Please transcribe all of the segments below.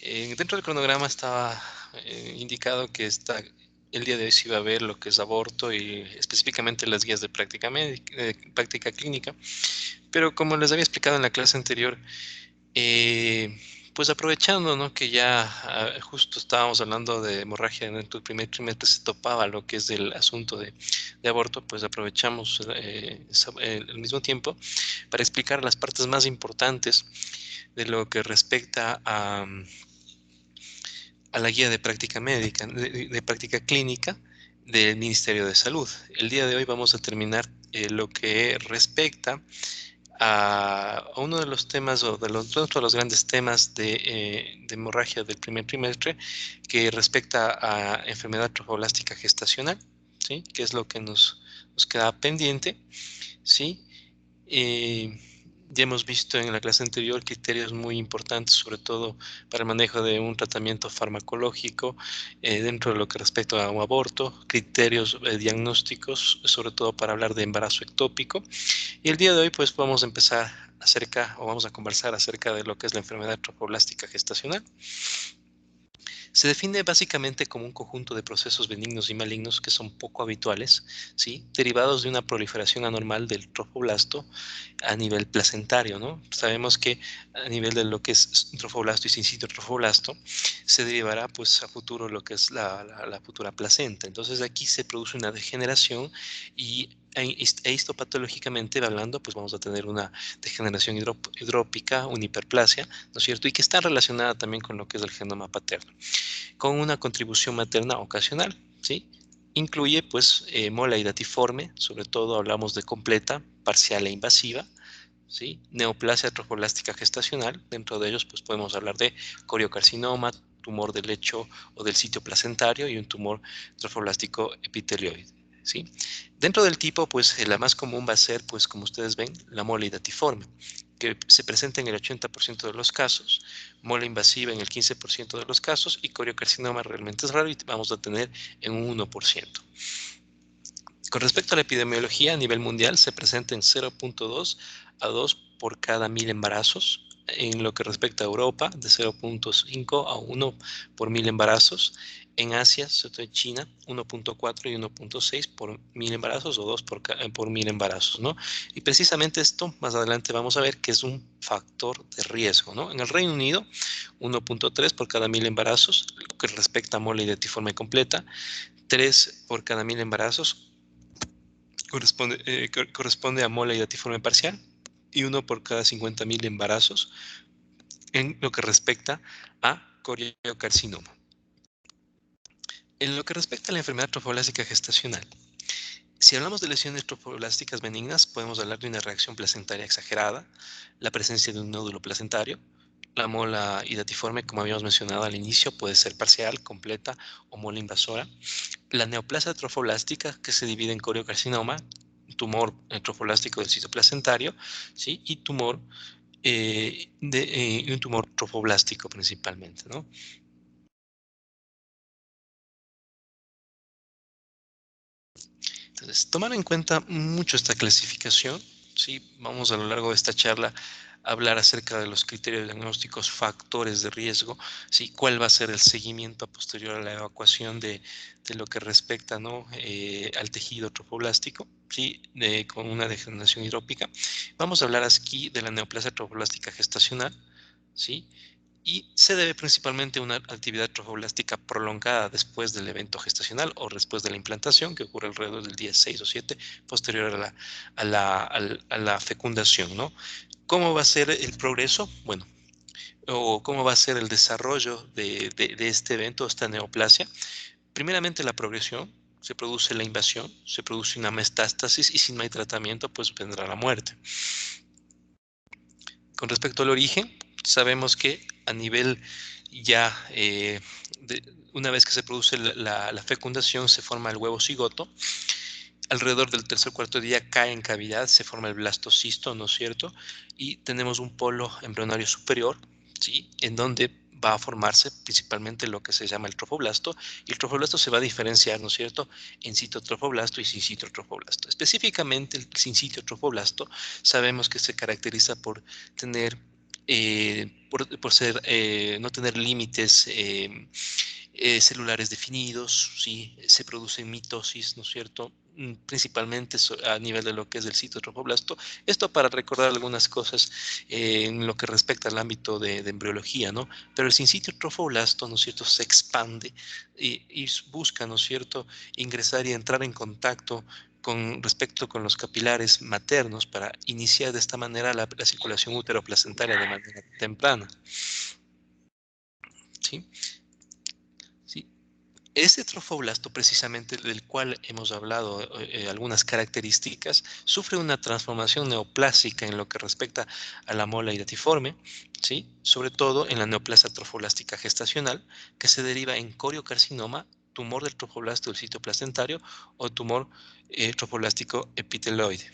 Dentro del cronograma estaba indicado que el día de hoy se iba a ver lo que es aborto y específicamente las guías de práctica médica, práctica clínica, pero como les había explicado en la clase anterior, pues aprovechando, ¿no?, que ya justo estábamos hablando de hemorragia dentro del primer trimestre, se topaba lo que es el asunto de aborto, pues aprovechamos el mismo tiempo para explicar las partes más importantes de lo que respecta a la guía de práctica médica, de práctica clínica del Ministerio de Salud. El día de hoy vamos a terminar lo que respecta a uno de los temas o otro de los grandes temas de hemorragia del primer trimestre, que respecta a enfermedad trofoblástica gestacional, ¿sí?, que es lo que nos queda pendiente, ¿sí? Ya hemos visto en la clase anterior criterios muy importantes, sobre todo para el manejo de un tratamiento farmacológico dentro de lo que respecta a un aborto, criterios diagnósticos, sobre todo para hablar de embarazo ectópico. Y el día de hoy, pues, vamos a empezar vamos a conversar acerca de lo que es la enfermedad trofoblástica gestacional. Se define básicamente como un conjunto de procesos benignos y malignos que son poco habituales, ¿sí?, derivados de una proliferación anormal del trofoblasto a nivel placentario, ¿no? Sabemos que a nivel de lo que es trofoblasto y sincito trofoblasto, se derivará pues a futuro lo que es la futura placenta. Entonces aquí se produce una degeneración y histopatológicamente hablando, pues vamos a tener una degeneración hidrópica, una hiperplasia, ¿no es cierto? Y que está relacionada también con lo que es el genoma paterno, con una contribución materna ocasional, ¿sí? Incluye pues mola hidatiforme, sobre todo hablamos de completa, parcial e invasiva, ¿sí? Neoplasia trofoblástica gestacional, dentro de ellos pues podemos hablar de coriocarcinoma, tumor del lecho o del sitio placentario y un tumor trofoblástico epitelioide, ¿sí? Dentro del tipo, pues la más común va a ser, pues como ustedes ven, la mola hidatiforme, que se presenta en el 80% de los casos, mola invasiva en el 15% de los casos y coriocarcinoma realmente es raro y vamos a tener en un 1%. Con respecto a la epidemiología a nivel mundial, se presenta en 0.2 a 2 por cada 1000 embarazos. En lo que respecta a Europa, de 0.5 a 1 por 1000 embarazos. En Asia, sobre todo en China, 1.4 y 1.6 por 1000 embarazos o 2 por 1000 embarazos, ¿no? Y precisamente esto, más adelante vamos a ver que es un factor de riesgo, ¿no? En el Reino Unido, 1.3 por cada 1000 embarazos, lo que respecta a mole identiforme completa, 3 por cada 1000 embarazos, corresponde a mola hidatiforme parcial y 1 por cada 50.000 embarazos en lo que respecta a coriocarcinoma. En lo que respecta a la enfermedad trofoblástica gestacional, si hablamos de lesiones trofoblásticas benignas, podemos hablar de una reacción placentaria exagerada, la presencia de un nódulo placentario. La mola hidatiforme, como habíamos mencionado al inicio, puede ser parcial, completa o mola invasora. La neoplasia trofoblástica, que se divide en coriocarcinoma, tumor trofoblástico del sitio placentario, ¿sí?, y un tumor trofoblástico principalmente, ¿no? Entonces, tomar en cuenta mucho esta clasificación, ¿sí? Vamos a lo largo de esta charla a hablar acerca de los criterios diagnósticos, factores de riesgo, ¿sí? Cuál va a ser el seguimiento a posterior a la evacuación de lo que respecta, ¿no?, al tejido trofoblástico, ¿sí?, con una degeneración hidrópica. Vamos a hablar aquí de la neoplasia trofoblástica gestacional, ¿sí? Y se debe principalmente a una actividad trofoblástica prolongada después del evento gestacional o después de la implantación, que ocurre alrededor del día 6 o 7, posterior a la fecundación, ¿no? ¿Cómo va a ser el progreso? Bueno, o cómo va a ser el desarrollo de este evento, esta neoplasia. Primeramente la progresión, se produce la invasión, se produce una metástasis y si no hay tratamiento, pues vendrá la muerte. Con respecto al origen, sabemos que a nivel ya, una vez que se produce la fecundación, se forma el huevo cigoto. Alrededor del tercer o cuarto día cae en cavidad, se forma el blastocisto, ¿no es cierto? Y tenemos un polo embrionario superior, ¿sí?, en donde va a formarse principalmente lo que se llama el trofoblasto, y el trofoblasto se va a diferenciar, ¿no es cierto?, en citotrofoblasto y sincitotrofoblasto. Específicamente el sincitotrofoblasto sabemos que se caracteriza por tener por ser, no tener límites celulares definidos, ¿sí? Se producen mitosis, ¿no es cierto? Principalmente a nivel de lo que es el citotrofoblasto. Esto para recordar algunas cosas en lo que respecta al ámbito de embriología, ¿no? Pero el sincitotrofoblasto, ¿no es cierto?, se expande y busca, ¿no es cierto?, ingresar y entrar en contacto con respecto con los capilares maternos para iniciar de esta manera la circulación uteroplacentaria de manera temprana, ¿sí? Sí. Este trofoblasto, precisamente del cual hemos hablado, algunas características, sufre una transformación neoplásica en lo que respecta a la mola hidatiforme, ¿sí? Sobre todo en la neoplasia trofoblástica gestacional, que se deriva en coriocarcinoma, tumor del trofoblasto del sitio placentario o tumor trofoblástico epiteloide.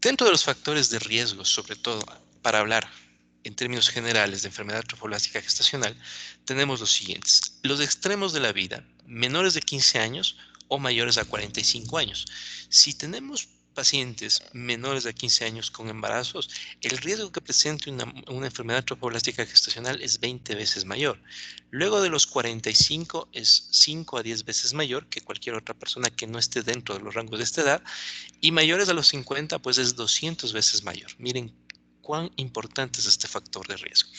Dentro de los factores de riesgo, sobre todo para hablar en términos generales de enfermedad trofoblástica gestacional, tenemos los siguientes. Los extremos de la vida, menores de 15 años o mayores a 45 años. Si tenemos pacientes menores de 15 años con embarazos, el riesgo que presente una enfermedad trofoblástica gestacional es 20 veces mayor. Luego de los 45 es 5 a 10 veces mayor que cualquier otra persona que no esté dentro de los rangos de esta edad, y mayores a los 50, pues es 200 veces mayor. Miren cuán importante es este factor de riesgo.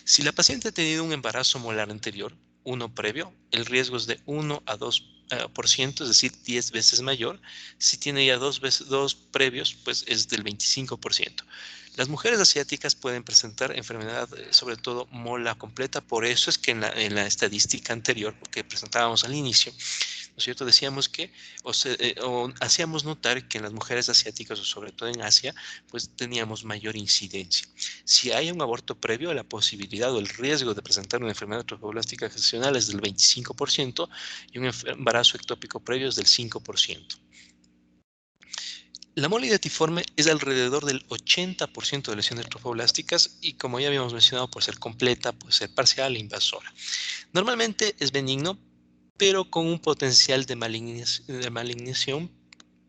Si la paciente ha tenido un embarazo molar anterior, uno previo, el riesgo es de 1 a 2%, es decir, 10 veces mayor. Si tiene ya dos previos, pues es del 25%. Las mujeres asiáticas pueden presentar enfermedad, sobre todo mola completa. Por eso es que en la estadística anterior que presentábamos al inicio, ¿no es cierto?, decíamos que o hacíamos notar que en las mujeres asiáticas, o sobre todo en Asia, pues teníamos mayor incidencia. Si hay un aborto previo, la posibilidad o el riesgo de presentar una enfermedad trofoblástica gestacional es del 25% y un embarazo ectópico previo es del 5%. La mola hidatiforme es alrededor del 80% de lesiones trofoblásticas y, como ya habíamos mencionado, puede ser completa, puede ser parcial e invasora. Normalmente es benigno, pero con un potencial de malignación,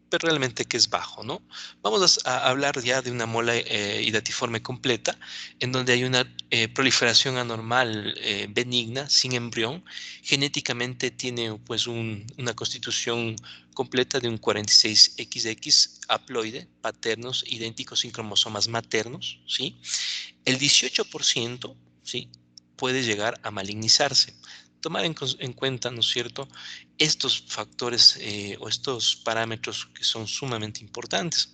pero realmente que es bajo, ¿no? Vamos a hablar ya de una mola hidatiforme completa, en donde hay una proliferación anormal benigna, sin embrión. Genéticamente tiene pues una constitución completa de un 46XX haploide, paternos idénticos sin cromosomas maternos, ¿sí? El 18%, ¿sí?, puede llegar a malignizarse. Tomar en cuenta, ¿no es cierto?, estos factores o estos parámetros que son sumamente importantes.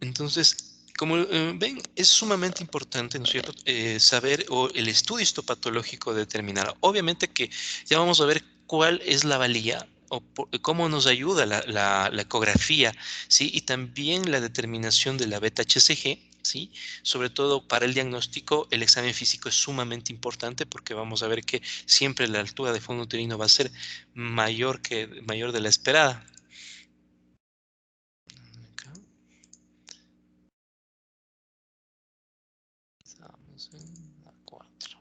Entonces, como ven, es sumamente importante, ¿no es cierto?, saber o el estudio histopatológico determinar. Obviamente que ya vamos a ver cuál es la valía o cómo nos ayuda la ecografía, ¿sí? Y también la determinación de la beta-HCG, ¿sí? Sobre todo para el diagnóstico, el examen físico es sumamente importante porque vamos a ver que siempre la altura de fondo uterino va a ser mayor de la esperada. Acá estamos en la 4.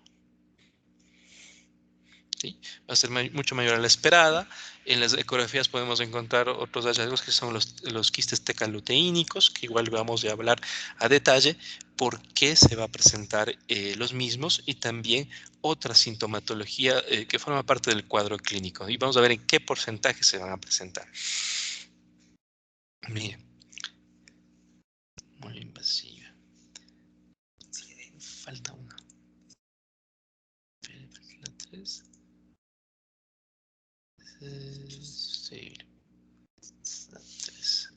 ¿Sí? Va a ser mucho mayor a la esperada. En las ecografías podemos encontrar otros hallazgos que son los quistes tecaluteínicos, que igual vamos a hablar a detalle por qué se va a presentar los mismos, y también otra sintomatología que forma parte del cuadro clínico. Y vamos a ver en qué porcentaje se van a presentar. Miren, muy invasiva. Falta una. La 3. Sí, la 3.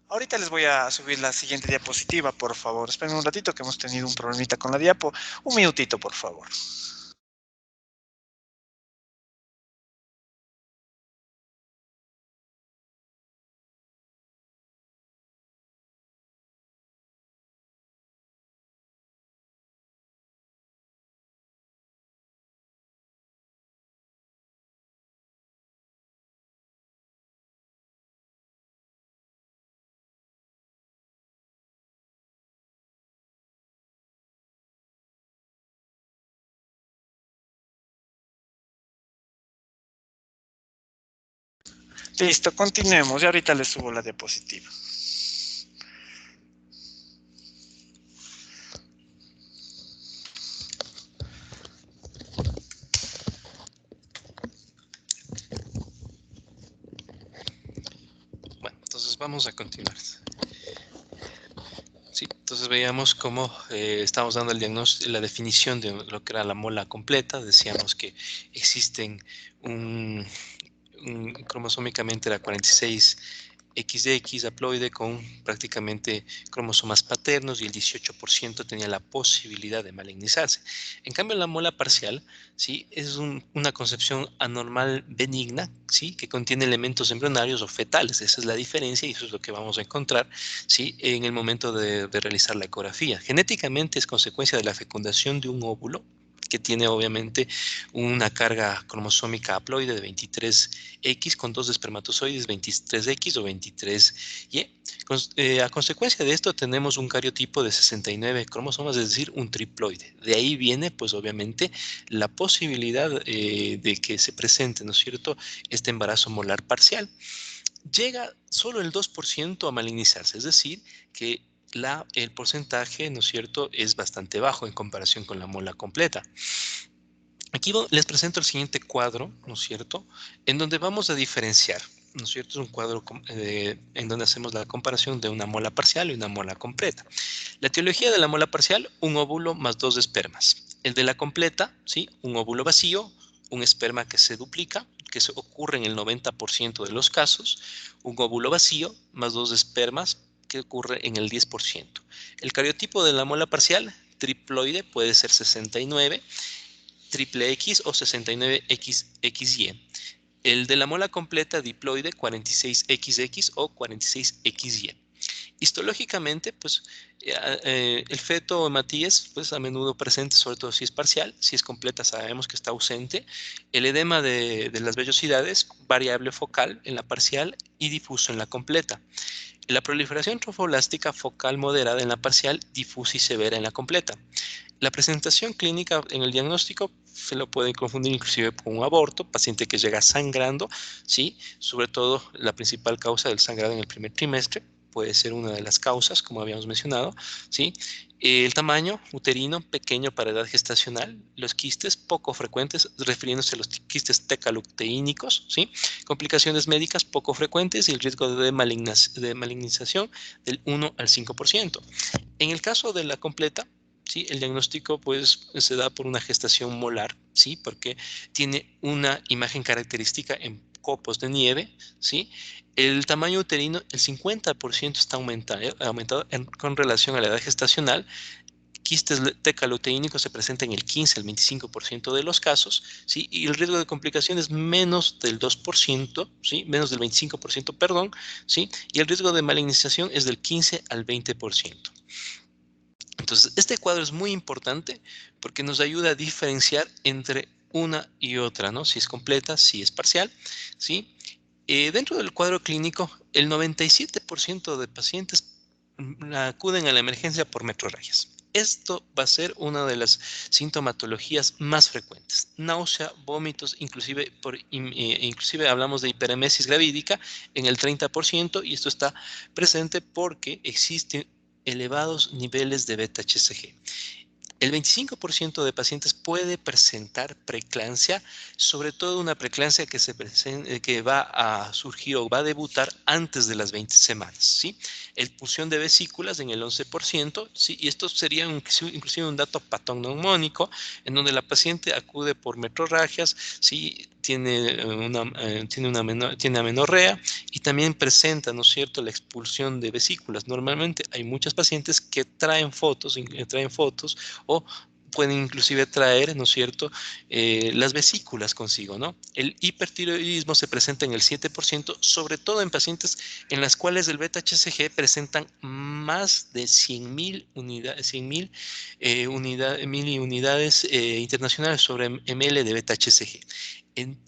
Ahorita les voy a subir la siguiente diapositiva, por favor. Esperen un ratito que hemos tenido un problemita con la diapo. Un minutito, por favor. Listo, continuemos y ahorita les subo la diapositiva. Bueno, entonces vamos a continuar. Sí, entonces veíamos cómo estábamos dando el diagnóstico, la definición de lo que era la mola completa. Decíamos que existen cromosómicamente era 46XX haploide con prácticamente cromosomas paternos y el 18% tenía la posibilidad de malignizarse. En cambio, la mola parcial, ¿sí? Es una concepción anormal benigna, ¿sí? Que contiene elementos embrionarios o fetales. Esa es la diferencia y eso es lo que vamos a encontrar, ¿sí? En el momento de realizar la ecografía. Genéticamente es consecuencia de la fecundación de un óvulo que tiene obviamente una carga cromosómica haploide de 23X con dos espermatozoides 23X o 23Y. A consecuencia de esto tenemos un cariotipo de 69 cromosomas, es decir, un triploide. De ahí viene, pues obviamente, la posibilidad de que se presente, ¿no es cierto?, este embarazo molar parcial. Llega solo el 2% a malignizarse, es decir, que el porcentaje, ¿no es cierto?, es bastante bajo en comparación con la mola completa. Aquí les presento el siguiente cuadro, ¿no es cierto?, en donde vamos a diferenciar, ¿no es cierto?, es un cuadro en donde hacemos la comparación de una mola parcial y una mola completa. La etiología de la mola parcial, un óvulo más dos espermas. El de la completa, ¿sí?, un óvulo vacío, un esperma que se duplica, que se ocurre en el 90% de los casos, un óvulo vacío más dos espermas, que ocurre en el 10%. El cariotipo de la mola parcial, triploide, puede ser 69, triple X o 69XXY. El de la mola completa diploide 46XX o 46XY. Histológicamente, pues el feto Matías, pues a menudo presente, sobre todo si es parcial, si es completa sabemos que está ausente. El edema de las vellosidades, variable focal en la parcial y difuso en la completa. La proliferación trofoblástica focal moderada en la parcial, difusa y severa en la completa. La presentación clínica en el diagnóstico se lo puede confundir inclusive con un aborto, paciente que llega sangrando, ¿sí? Sobre todo la principal causa del sangrado en el primer trimestre, puede ser una de las causas, como habíamos mencionado, ¿sí? El tamaño uterino pequeño para edad gestacional, los quistes poco frecuentes, refiriéndose a los quistes tecaluteínicos, ¿sí? Complicaciones médicas poco frecuentes y el riesgo de malignización del 1 al 5%. En el caso de la completa, ¿sí?, el diagnóstico pues se da por una gestación molar, ¿sí?, porque tiene una imagen característica en copos de nieve, ¿sí? El tamaño uterino, el 50% está aumentado con relación a la edad gestacional. Quistes tecaluteínicos se presentan en el 15 al 25% de los casos, ¿sí? Y el riesgo de complicaciones menos del 2%, ¿sí? Menos del 25%, perdón, ¿sí? Y el riesgo de malignización es del 15 al 20%. Entonces, este cuadro es muy importante porque nos ayuda a diferenciar entre una y otra, ¿no? Si es completa, si es parcial, ¿sí? Dentro del cuadro clínico, el 97% de pacientes acuden a la emergencia por metrorragias. Esto va a ser una de las sintomatologías más frecuentes. Náusea, vómitos, inclusive hablamos de hiperemesis gravídica en el 30% y esto está presente porque existen elevados niveles de beta-HCG. El 25% de pacientes puede presentar preeclampsia, sobre todo una preeclampsia que va a surgir o va a debutar antes de las 20 semanas, ¿sí? Expulsión de vesículas en el 11%, ¿sí? Y esto sería inclusive un dato patognomónico, en donde la paciente acude por metrorragias, ¿sí? Tiene amenorrea y también presenta, ¿no es cierto?, la expulsión de vesículas. Normalmente hay muchas pacientes que traen fotos o pueden inclusive traer, ¿no es cierto?, las vesículas consigo, ¿no? El hipertiroidismo se presenta en el 7%, sobre todo en pacientes en las cuales el beta-HCG presentan más de 100.000 unidades internacionales sobre ml de beta-HCG.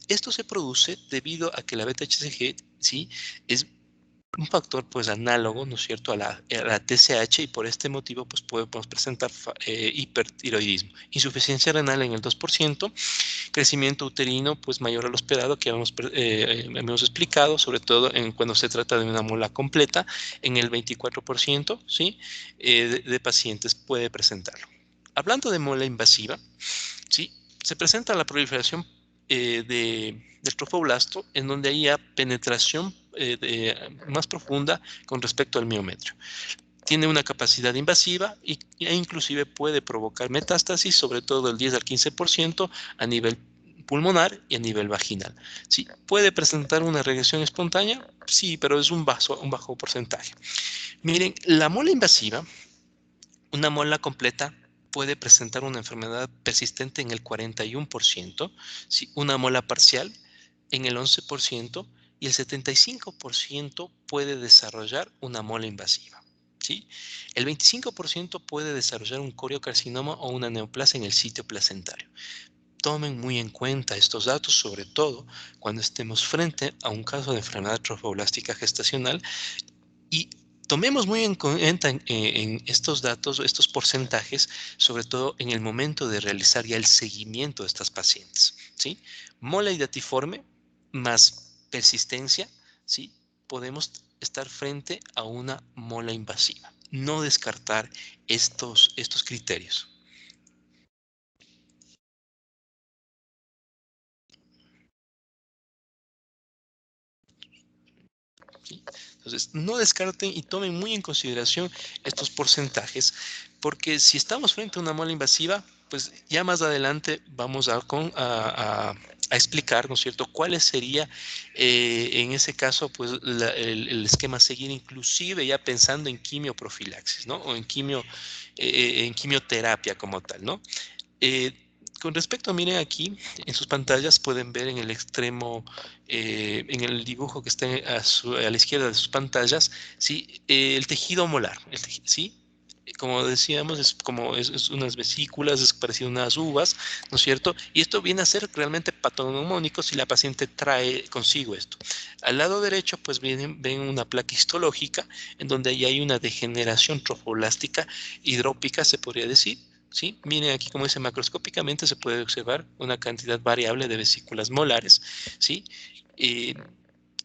Esto se produce debido a que la beta-HCG, ¿sí?, es un factor pues análogo, ¿no es cierto?, a la TSH, y por este motivo pues podemos presentar hipertiroidismo. Insuficiencia renal en el 2%, crecimiento uterino pues mayor a lo esperado, que hemos explicado, sobre todo cuando se trata de una mola completa, en el 24%, ¿sí?, de pacientes puede presentarlo. Hablando de mola invasiva, ¿sí?, se presenta la proliferación del trofoblasto, en donde haya penetración más profunda con respecto al miometrio. Tiene una capacidad invasiva e inclusive puede provocar metástasis, sobre todo del 10 al 15% a nivel pulmonar y a nivel vaginal. ¿Sí? ¿Puede presentar una regresión espontánea? Sí, pero es un bajo porcentaje. Miren, la mola invasiva, una mola completa, puede presentar una enfermedad persistente en el 41%, ¿sí?, una mola parcial en el 11%, y el 75% puede desarrollar una mola invasiva, ¿sí? El 25% puede desarrollar un coriocarcinoma o una neoplasia en el sitio placentario. Tomen muy en cuenta estos datos, sobre todo cuando estemos frente a un caso de enfermedad trofoblástica gestacional, y tomemos muy en cuenta en estos datos, estos porcentajes, sobre todo en el momento de realizar ya el seguimiento de estas pacientes, ¿sí? Mola hidatiforme más persistencia, ¿sí?, podemos estar frente a una mola invasiva. No descartar estos criterios. ¿Sí? Entonces, no descarten y tomen muy en consideración estos porcentajes, porque si estamos frente a una mola invasiva, pues ya más adelante vamos a explicar, ¿no es cierto?, cuál sería en ese caso pues el esquema a seguir, inclusive ya pensando en quimioprofilaxis, ¿no?, o en quimioterapia como tal, ¿no? Eh, con respecto, miren aquí, en sus pantallas pueden ver en el extremo, en el dibujo que está a la izquierda de sus pantallas, ¿sí?, el tejido molar, ¿sí? Como decíamos, es unas vesículas, es parecido a unas uvas, ¿no es cierto? Y esto viene a ser realmente patognomónico si la paciente trae consigo esto. Al lado derecho, pues ven una placa histológica en donde ahí hay una degeneración trofoblástica hidrópica, se podría decir, ¿sí? Miren aquí como dice, macroscópicamente se puede observar una cantidad variable de vesículas molares, ¿sí? Eh,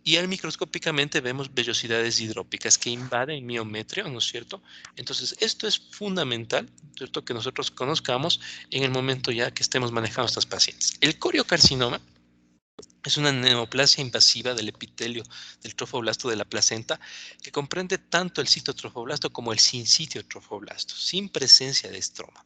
y microscópicamente vemos vellosidades hidrópicas que invaden miometrio, ¿no es cierto? Entonces, esto es fundamental, ¿cierto?, que nosotros conozcamos en el momento ya que estemos manejando a estos pacientes. El coriocarcinoma es una neoplasia invasiva del epitelio del trofoblasto de la placenta que comprende tanto el citotrofoblasto como el sinsitio trofoblasto, sin presencia de estroma.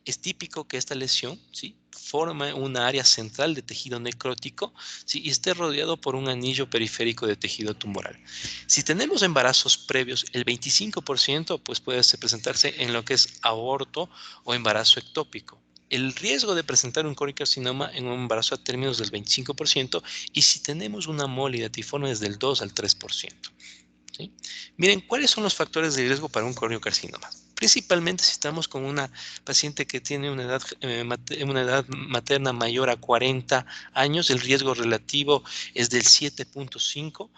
Es típico que esta lesión, ¿sí?, forme una área central de tejido necrótico, ¿sí?, y esté rodeado por un anillo periférico de tejido tumoral. Si tenemos embarazos previos, el 25% pues puede presentarse en lo que es aborto o embarazo ectópico. El riesgo de presentar un coricarcinoma en un embarazo a términos del 25%, y si tenemos una mola hidatiforme es del 2 al 3%. ¿Sí? Miren, ¿cuáles son los factores de riesgo para un coriocarcinoma? Principalmente si estamos con una paciente que tiene una edad materna mayor a 40 años, el riesgo relativo es del 7.5.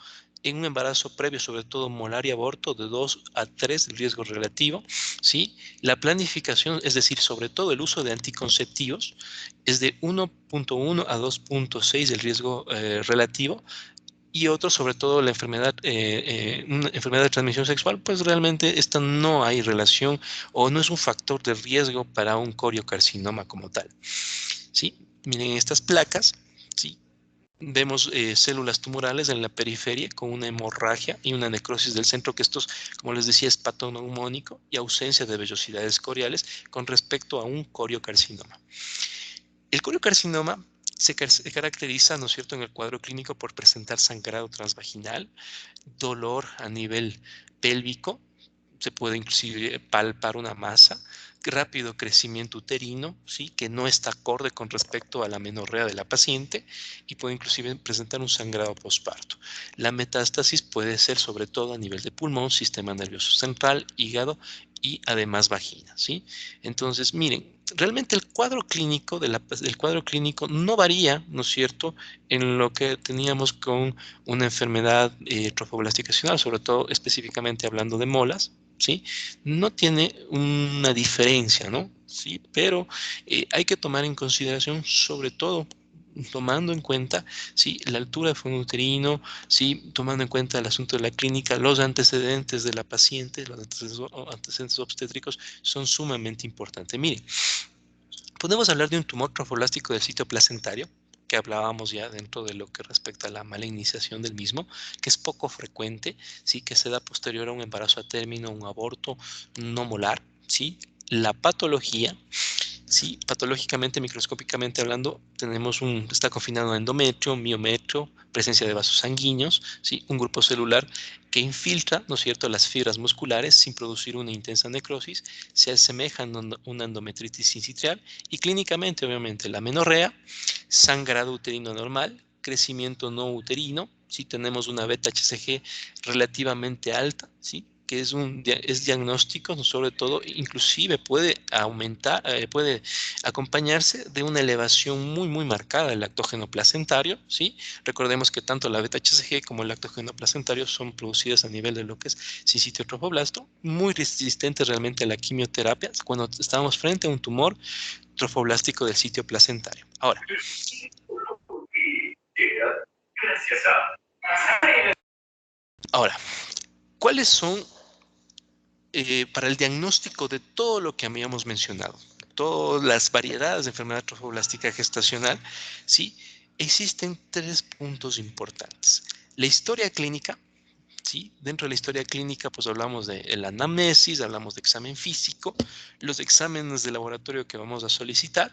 En un embarazo previo, sobre todo molar y aborto, de 2 a 3 el riesgo relativo, ¿sí? La planificación, es decir, sobre todo el uso de anticonceptivos, es de 1.1 a 2.6 el riesgo relativo. y otro, sobre todo la enfermedad, una enfermedad de transmisión sexual, pues realmente esta no hay relación o no es un factor de riesgo para un coriocarcinoma como tal. ¿Sí? Miren estas placas, ¿sí? Vemos células tumorales en la periferia con una hemorragia y una necrosis del centro, que estos, como les decía, es patoneumónico y ausencia de vellosidades coriales con respecto a un coriocarcinoma. El coriocarcinoma se caracteriza, ¿no es cierto?, en el cuadro clínico por presentar sangrado transvaginal, dolor a nivel pélvico, se puede inclusive palpar una masa, rápido crecimiento uterino, ¿sí?, que no está acorde con respecto a la menorrea de la paciente y puede inclusive presentar un sangrado posparto. La metástasis puede ser sobre todo a nivel de pulmón, sistema nervioso central, hígado y además vagina, ¿sí? Entonces, miren, realmente el cuadro clínico el cuadro clínico no varía, ¿no es cierto?, en lo que teníamos con una enfermedad trofoblasticacional, sobre todo específicamente hablando de molas, ¿sí? No tiene una diferencia, ¿no? Sí, pero hay que tomar en consideración, sobre todo, tomando en cuenta, ¿sí?, la altura del fondo uterino, ¿sí?, tomando en cuenta el asunto de la clínica, los antecedentes de la paciente, los antecedentes obstétricos son sumamente importantes. Miren, podemos hablar de un tumor trofoblástico del sitio placentario, que hablábamos ya dentro de lo que respecta a la malignización del mismo, que es poco frecuente, sí, que se da posterior a un embarazo a término, un aborto no molar, sí. La patología, sí, patológicamente, microscópicamente hablando, está confinado a endometrio, miometrio, presencia de vasos sanguíneos, ¿sí?, un grupo celular que infiltra, ¿no es cierto?, las fibras musculares sin producir una intensa necrosis, se asemeja a una endometritis sincitial y clínicamente, obviamente, la menorrea, sangrado uterino normal, crecimiento no uterino, si tenemos una beta-HCG relativamente alta, ¿sí?, que es diagnóstico, ¿no?, sobre todo, inclusive puede aumentar, puede acompañarse de una elevación muy, muy marcada del lactógeno placentario, ¿sí? Recordemos que tanto la beta-HCG como el lactógeno placentario son producidas a nivel de lo que es sincitio trofoblasto, muy resistentes realmente a la quimioterapia cuando estamos frente a un tumor trofoblástico del sitio placentario. Ahora, ¿cuáles son para el diagnóstico de todo lo que habíamos mencionado, todas las variedades de enfermedad trofoblástica gestacional? Sí, existen 3 puntos importantes. La historia clínica, ¿sí? Dentro de la historia clínica, pues hablamos de la anamnesis, hablamos de examen físico, los exámenes de laboratorio que vamos a solicitar,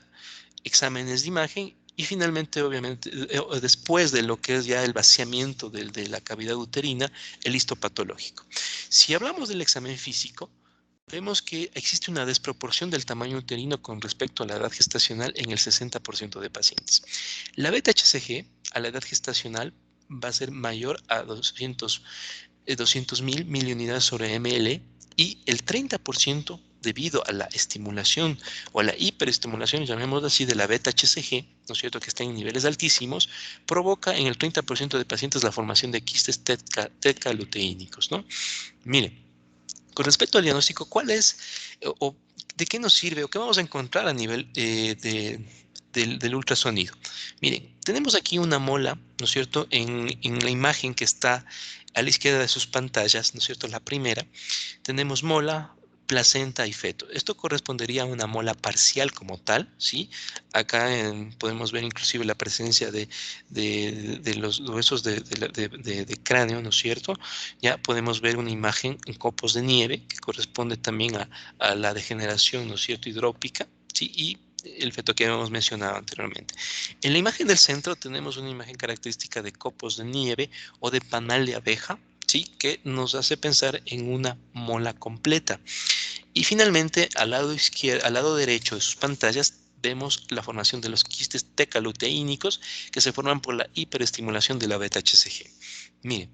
exámenes de imagen y finalmente, obviamente, después de lo que es ya el vaciamiento de la cavidad uterina, el histopatológico. Si hablamos del examen físico, vemos que existe una desproporción del tamaño uterino con respecto a la edad gestacional en el 60% de pacientes. La beta-HCG a la edad gestacional va a ser mayor a 200.000 miliunidades sobre ml y el 30% debido a la estimulación o a la hiperestimulación, llamémoslo así, de la beta-HCG, ¿no es cierto?, que está en niveles altísimos, provoca en el 30% de pacientes la formación de quistes tetraluteínicos, ¿no? Miren, con respecto al diagnóstico, ¿cuál es o de qué nos sirve o qué vamos a encontrar a nivel del ultrasonido? Miren, tenemos aquí una mola, ¿no es cierto?, en la imagen que está a la izquierda de sus pantallas, ¿no es cierto?, la primera, tenemos mola, placenta y feto. Esto correspondería a una mola parcial como tal, ¿sí? Acá podemos ver inclusive la presencia de los huesos de cráneo, ¿no es cierto? Ya podemos ver una imagen en copos de nieve que corresponde también a la degeneración, ¿no es cierto?, hidrópica, ¿sí? Y el feto que habíamos mencionado anteriormente. En la imagen del centro tenemos una imagen característica de copos de nieve o de panal de abeja, ¿sí?, que nos hace pensar en una mola completa. Y finalmente, al lado derecho de sus pantallas, vemos la formación de los quistes tecaluteínicos que se forman por la hiperestimulación de la beta-HCG. Miren,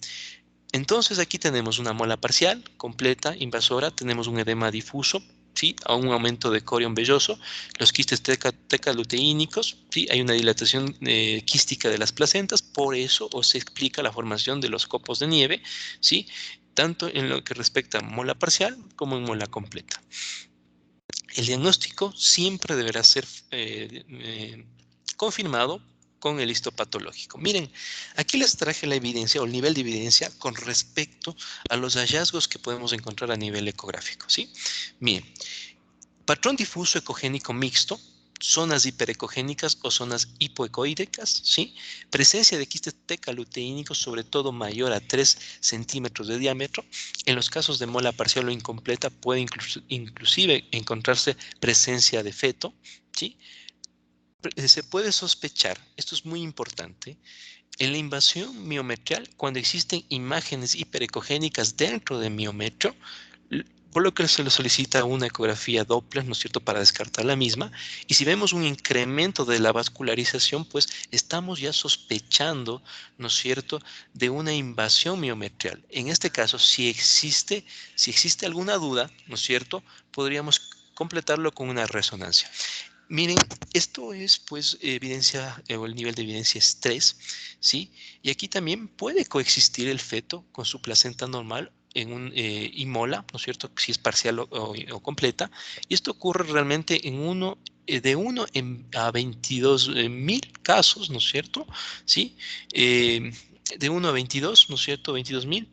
entonces aquí tenemos una mola parcial, completa, invasora, tenemos un edema difuso, ¿sí?, a un aumento de corión velloso, los quistes tecaluteínicos, ¿sí?, hay una dilatación quística de las placentas, por eso se explica la formación de los copos de nieve, ¿sí?, tanto en lo que respecta a mola parcial como en mola completa. El diagnóstico siempre deberá ser confirmado con el histopatológico. Miren, aquí les traje la evidencia o el nivel de evidencia con respecto a los hallazgos que podemos encontrar a nivel ecográfico, ¿sí? Miren, patrón difuso ecogénico mixto, zonas hiperecogénicas o zonas hipoecoidecas, ¿sí? Presencia de quistes tecaluteínicos, sobre todo mayor a 3 centímetros de diámetro. En los casos de mola parcial o incompleta puede inclusive encontrarse presencia de feto, ¿sí? Se puede sospechar, esto es muy importante, en la invasión miometrial, cuando existen imágenes hiperecogénicas dentro del miometrio, por lo que se le solicita una ecografía Doppler, ¿no es cierto?, para descartar la misma. Y si vemos un incremento de la vascularización, pues estamos ya sospechando, ¿no es cierto?, de una invasión miometrial. En este caso, si existe alguna duda, ¿no es cierto?, podríamos completarlo con una resonancia. Miren, esto es pues evidencia o el nivel de evidencia es 3, ¿sí? Y aquí también puede coexistir el feto con su placenta normal en un mola, ¿no es cierto? Si es parcial o completa. Y esto ocurre realmente de 1 a 22.000 casos, ¿no es cierto? ¿Sí? De 1 a 22, ¿no es cierto? 22.000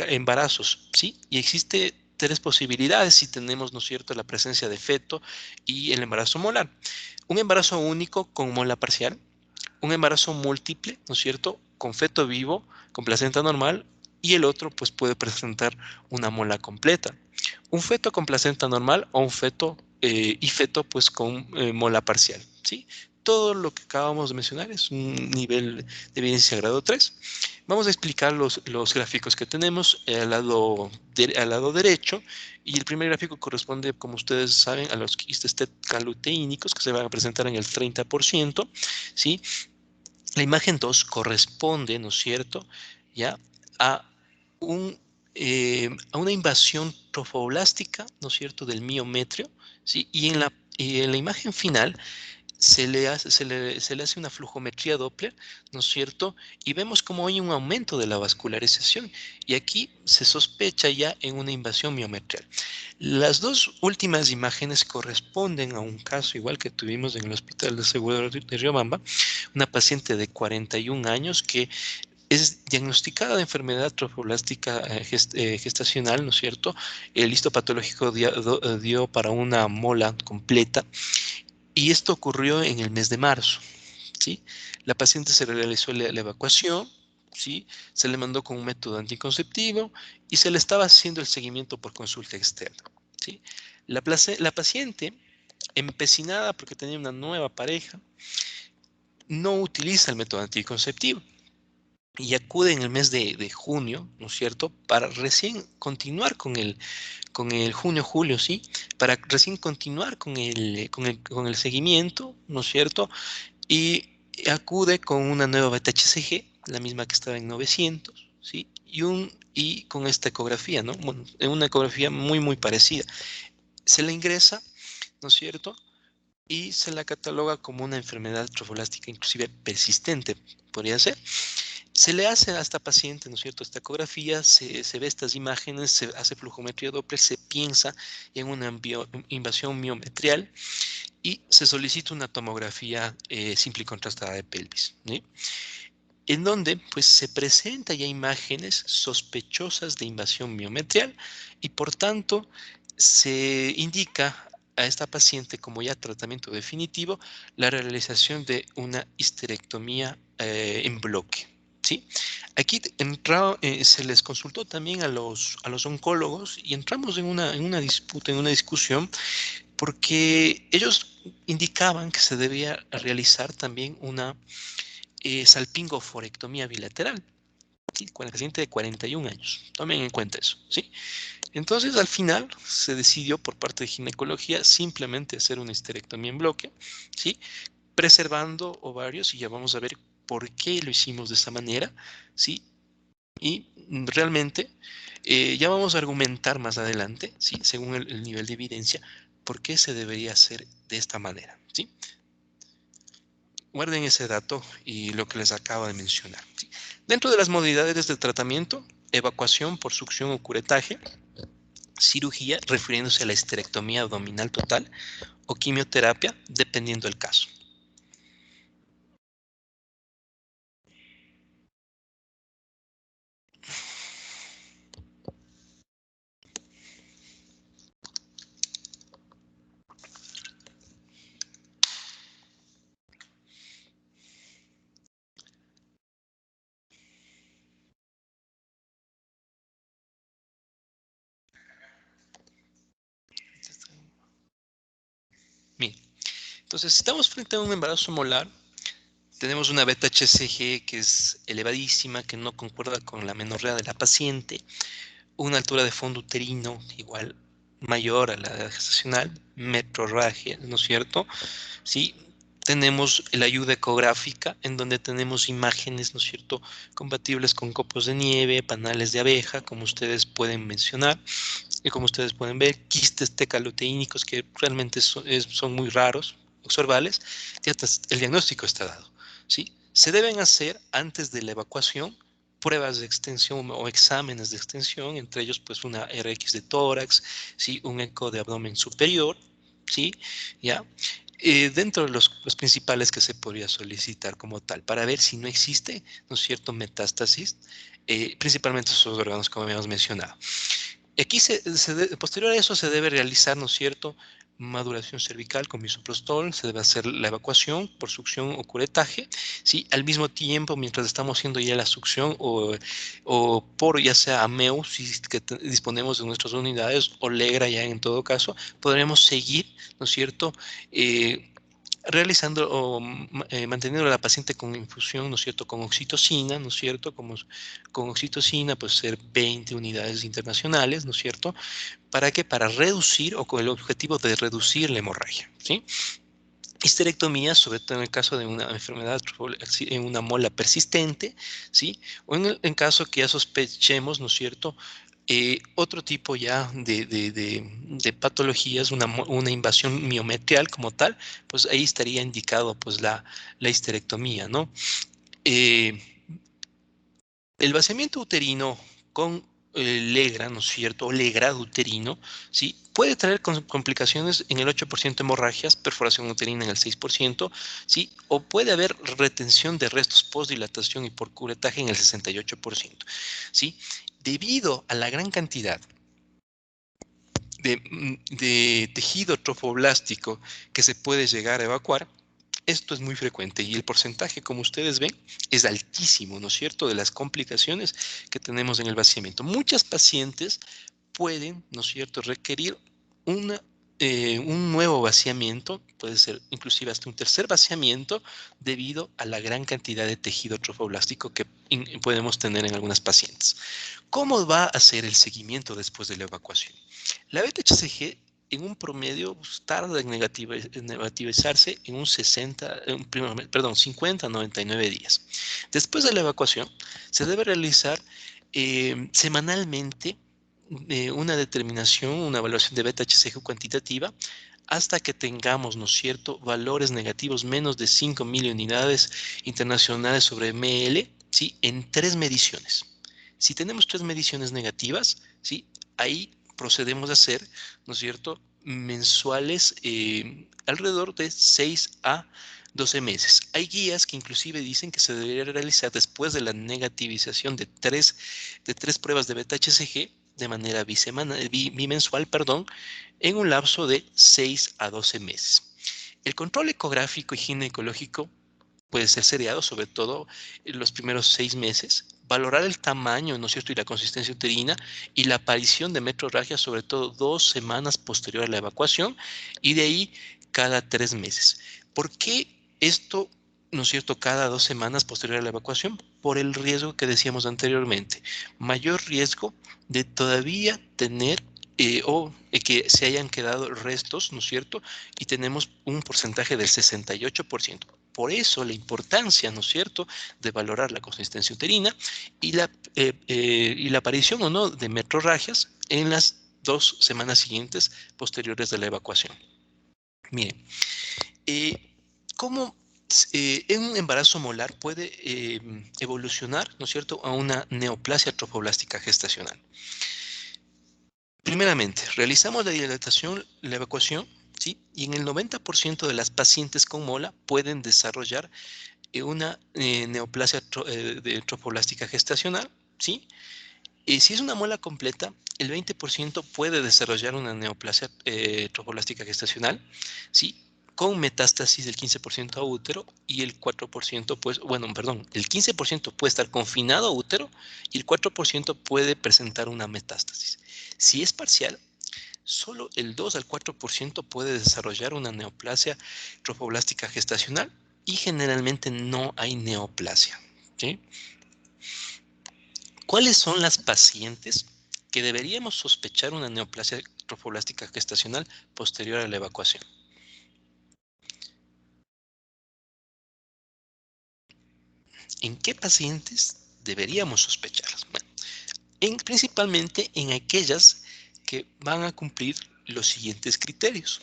embarazos, ¿sí? Y existe tres posibilidades si tenemos, ¿no es cierto?, la presencia de feto y el embarazo molar. Un embarazo único con mola parcial, un embarazo múltiple, ¿no es cierto?, con feto vivo, con placenta normal, y el otro pues puede presentar una mola completa. Un feto con placenta normal o un feto y feto pues con mola parcial, ¿sí? Todo lo que acabamos de mencionar es un nivel de evidencia grado 3. Vamos a explicar los gráficos que tenemos al lado derecho, y el primer gráfico corresponde, como ustedes saben, a los quistes tecaluteínicos que se van a presentar en el 30%, ¿sí? La imagen 2 corresponde, ¿no es cierto?, ya a, a una invasión trofoblástica, ¿no es cierto?, del miometrio, ¿sí? Y en la imagen final se le hace una flujometría Doppler, ¿no es cierto? Y vemos cómo hay un aumento de la vascularización. Y aquí se sospecha ya en una invasión miometrial. Las dos últimas imágenes corresponden a un caso igual que tuvimos en el Hospital de Seguro de Riobamba, una paciente de 41 años que es diagnosticada de enfermedad trofoblástica gestacional, ¿no es cierto? El histopatológico dio para una mola completa, y esto ocurrió en el mes de marzo, ¿sí? La paciente se le realizó la evacuación, ¿sí? Se le mandó con un método anticonceptivo y se le estaba haciendo el seguimiento por consulta externa, ¿sí? La paciente, empecinada porque tenía una nueva pareja, no utiliza el método anticonceptivo y acude en el mes de junio, ¿no es cierto?, para recién continuar con el junio-julio, ¿sí? Para recién continuar con el seguimiento, ¿no es cierto? Y acude con una nueva beta-HCG, la misma que estaba en 900, ¿sí? Y con esta ecografía, ¿no? Bueno, una ecografía muy, muy parecida. Se la ingresa, ¿no es cierto?, y se la cataloga como una enfermedad trofoblástica inclusive persistente, podría ser. Se le hace a esta paciente, ¿no es cierto?, esta ecografía, se ve estas imágenes, se hace flujometría Doppler, se piensa en una invasión miometrial y se solicita una tomografía simple y contrastada de pelvis, ¿sí? En donde pues se presenta ya imágenes sospechosas de invasión miometrial y por tanto se indica a esta paciente como ya tratamiento definitivo la realización de una histerectomía en bloque, ¿sí? Aquí se les consultó también a los oncólogos y entramos en una disputa, en una discusión, porque ellos indicaban que se debía realizar también una salpingoforectomía bilateral, ¿sí?, con la paciente de 41 años. Tomen en cuenta eso, ¿sí? Entonces, al final, se decidió por parte de ginecología simplemente hacer una histerectomía en bloque, ¿sí?, preservando ovarios, y ya vamos a ver por qué lo hicimos de esa manera, ¿sí? Y realmente ya vamos a argumentar más adelante, ¿sí?, según el nivel de evidencia, por qué se debería hacer de esta manera, ¿sí? Guarden ese dato y lo que les acabo de mencionar, ¿sí? Dentro de las modalidades de tratamiento, evacuación por succión o curetaje, cirugía, refiriéndose a la histerectomía abdominal total, o quimioterapia, dependiendo del caso. Entonces, si estamos frente a un embarazo molar, tenemos una beta-HCG que es elevadísima, que no concuerda con la menorrea de la paciente, una altura de fondo uterino igual mayor a la edad gestacional, metrorragia, ¿no es cierto? ¿Sí? Tenemos la ayuda ecográfica, en donde tenemos imágenes, ¿no es cierto?, compatibles con copos de nieve, panales de abeja, como ustedes pueden mencionar, y como ustedes pueden ver, quistes tecaloteínicos que realmente son muy raros, sorbales, ya el diagnóstico está dado, ¿sí? Se deben hacer antes de la evacuación pruebas de extensión o exámenes de extensión, entre ellos pues una RX de tórax, ¿sí? Un eco de abdomen superior, ¿sí? ¿Ya? Dentro de los principales que se podría solicitar como tal, para ver si no existe, ¿no es cierto?, metástasis, principalmente esos órganos como habíamos mencionado. Aquí posterior a eso se debe realizar, ¿no es cierto?, maduración cervical con misoprostol, se debe hacer la evacuación por succión o curetaje, ¿sí? Al mismo tiempo, mientras estamos haciendo ya la succión o por ya sea AMEU, si que disponemos de nuestras unidades, o LEGRA ya en todo caso, podremos seguir, ¿no es cierto?, realizando o manteniendo a la paciente con infusión, ¿no es cierto?, con oxitocina, ¿no es cierto?, con oxitocina, pues ser 20 unidades internacionales, ¿no es cierto?, ¿para qué? Para reducir o con el objetivo de reducir la hemorragia, ¿sí? Histerectomía, sobre todo en el caso de una enfermedad, en una mola persistente, ¿sí? O en caso que ya sospechemos, ¿no es cierto?, otro tipo ya de patologías, una invasión miometrial como tal, pues ahí estaría indicado pues la histerectomía, ¿no? Eh, el vaciamiento uterino con LEGRA, ¿no es cierto? O legrado uterino, ¿sí? Puede traer complicaciones en el 8% hemorragias, perforación uterina en el 6%, ¿sí? O puede haber retención de restos postdilatación y por curetaje en el 68%, ¿sí? Debido a la gran cantidad de tejido trofoblástico que se puede llegar a evacuar, esto es muy frecuente y el porcentaje, como ustedes ven, es altísimo, ¿no es cierto?, de las complicaciones que tenemos en el vaciamiento. Muchas pacientes pueden, ¿no es cierto?, requerir un nuevo vaciamiento, puede ser inclusive hasta un tercer vaciamiento, debido a la gran cantidad de tejido trofoblástico que podemos tener en algunas pacientes. ¿Cómo va a ser el seguimiento después de la evacuación? La beta-HCG en un promedio pues, tarda en negativizarse en un 50 a 99 días. Después de la evacuación, se debe realizar semanalmente una determinación, una evaluación de beta-HCG cuantitativa hasta que tengamos, ¿no es cierto?, valores negativos menos de 5 miliunidades internacionales sobre ml, ¿sí?, en 3 mediciones. Si tenemos 3 mediciones negativas, ¿sí?, ahí procedemos a hacer, ¿no es cierto?, mensuales alrededor de 6 a 12 meses. Hay guías que inclusive dicen que se debería realizar después de la negativización de tres pruebas de beta-HCG de manera bimensual, perdón, en un lapso de 6 a 12 meses. El control ecográfico y ginecológico puede ser seriado, sobre todo en los primeros 6 meses, valorar el tamaño, ¿no es cierto?, y la consistencia uterina y la aparición de metrorragia, sobre todo 2 semanas posterior a la evacuación, y de ahí cada 3 meses. ¿Por qué esto, no es cierto, cada 2 semanas posterior a la evacuación? Por el riesgo que decíamos anteriormente, mayor riesgo de todavía tener que se hayan quedado restos, ¿no es cierto? Y tenemos un porcentaje del 68%. Por eso la importancia, ¿no es cierto?, de valorar la consistencia uterina y la aparición o no de metrorragias en las 2 semanas siguientes posteriores de la evacuación. Miren, ¿cómo un embarazo molar puede evolucionar, ¿no es cierto?, a una neoplasia trofoblástica gestacional? Primeramente, realizamos la dilatación, la evacuación, ¿sí? Y en el 90% de las pacientes con mola pueden desarrollar una neoplasia trofoblástica gestacional, ¿sí? Si es una muela completa, el 20% puede desarrollar una neoplasia trofoblástica gestacional, ¿sí? Con metástasis del 15% a útero y el 4%, pues, bueno, perdón, el 15% puede estar confinado a útero y el 4% puede presentar una metástasis. Si es parcial, solo el 2 al 4% puede desarrollar una neoplasia trofoblástica gestacional y generalmente no hay neoplasia. ¿Sí? ¿Cuáles son las pacientes que deberíamos sospechar una neoplasia trofoblástica gestacional posterior a la evacuación? ¿En qué pacientes deberíamos sospecharlas? Bueno, principalmente en aquellas que van a cumplir los siguientes criterios.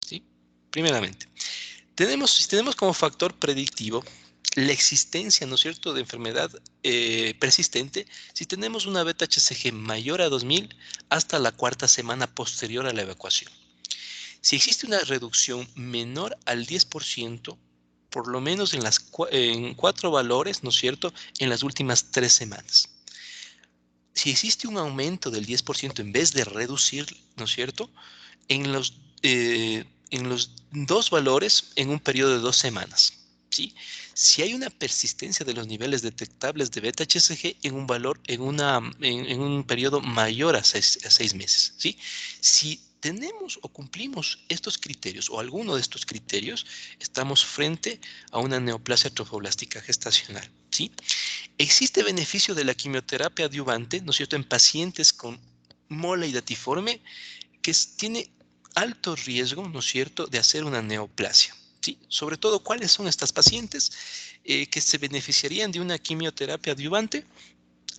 ¿Sí? Primeramente, si tenemos como factor predictivo la existencia, ¿no es cierto?, de enfermedad persistente, si tenemos una beta-HCG mayor a 2000 hasta la cuarta semana posterior a la evacuación. Si existe una reducción menor al 10%, por lo menos en 4 valores, ¿no es cierto?, en las últimas 3 semanas. Si existe un aumento del 10% en vez de reducir, ¿no es cierto?, en los 2 valores en un periodo de 2 semanas. ¿Sí? Si hay una persistencia de los niveles detectables de beta-HCG en un valor, en un periodo mayor a 6 meses. ¿Sí? Si tenemos o cumplimos estos criterios o alguno de estos criterios, estamos frente a una neoplasia trofoblástica gestacional. ¿Sí? Existe beneficio de la quimioterapia adyuvante, ¿no es cierto?, en pacientes con mola hidatiforme que tiene alto riesgo, ¿no es cierto?, de hacer una neoplasia. ¿Sí? Sobre todo, ¿cuáles son estas pacientes que se beneficiarían de una quimioterapia adyuvante?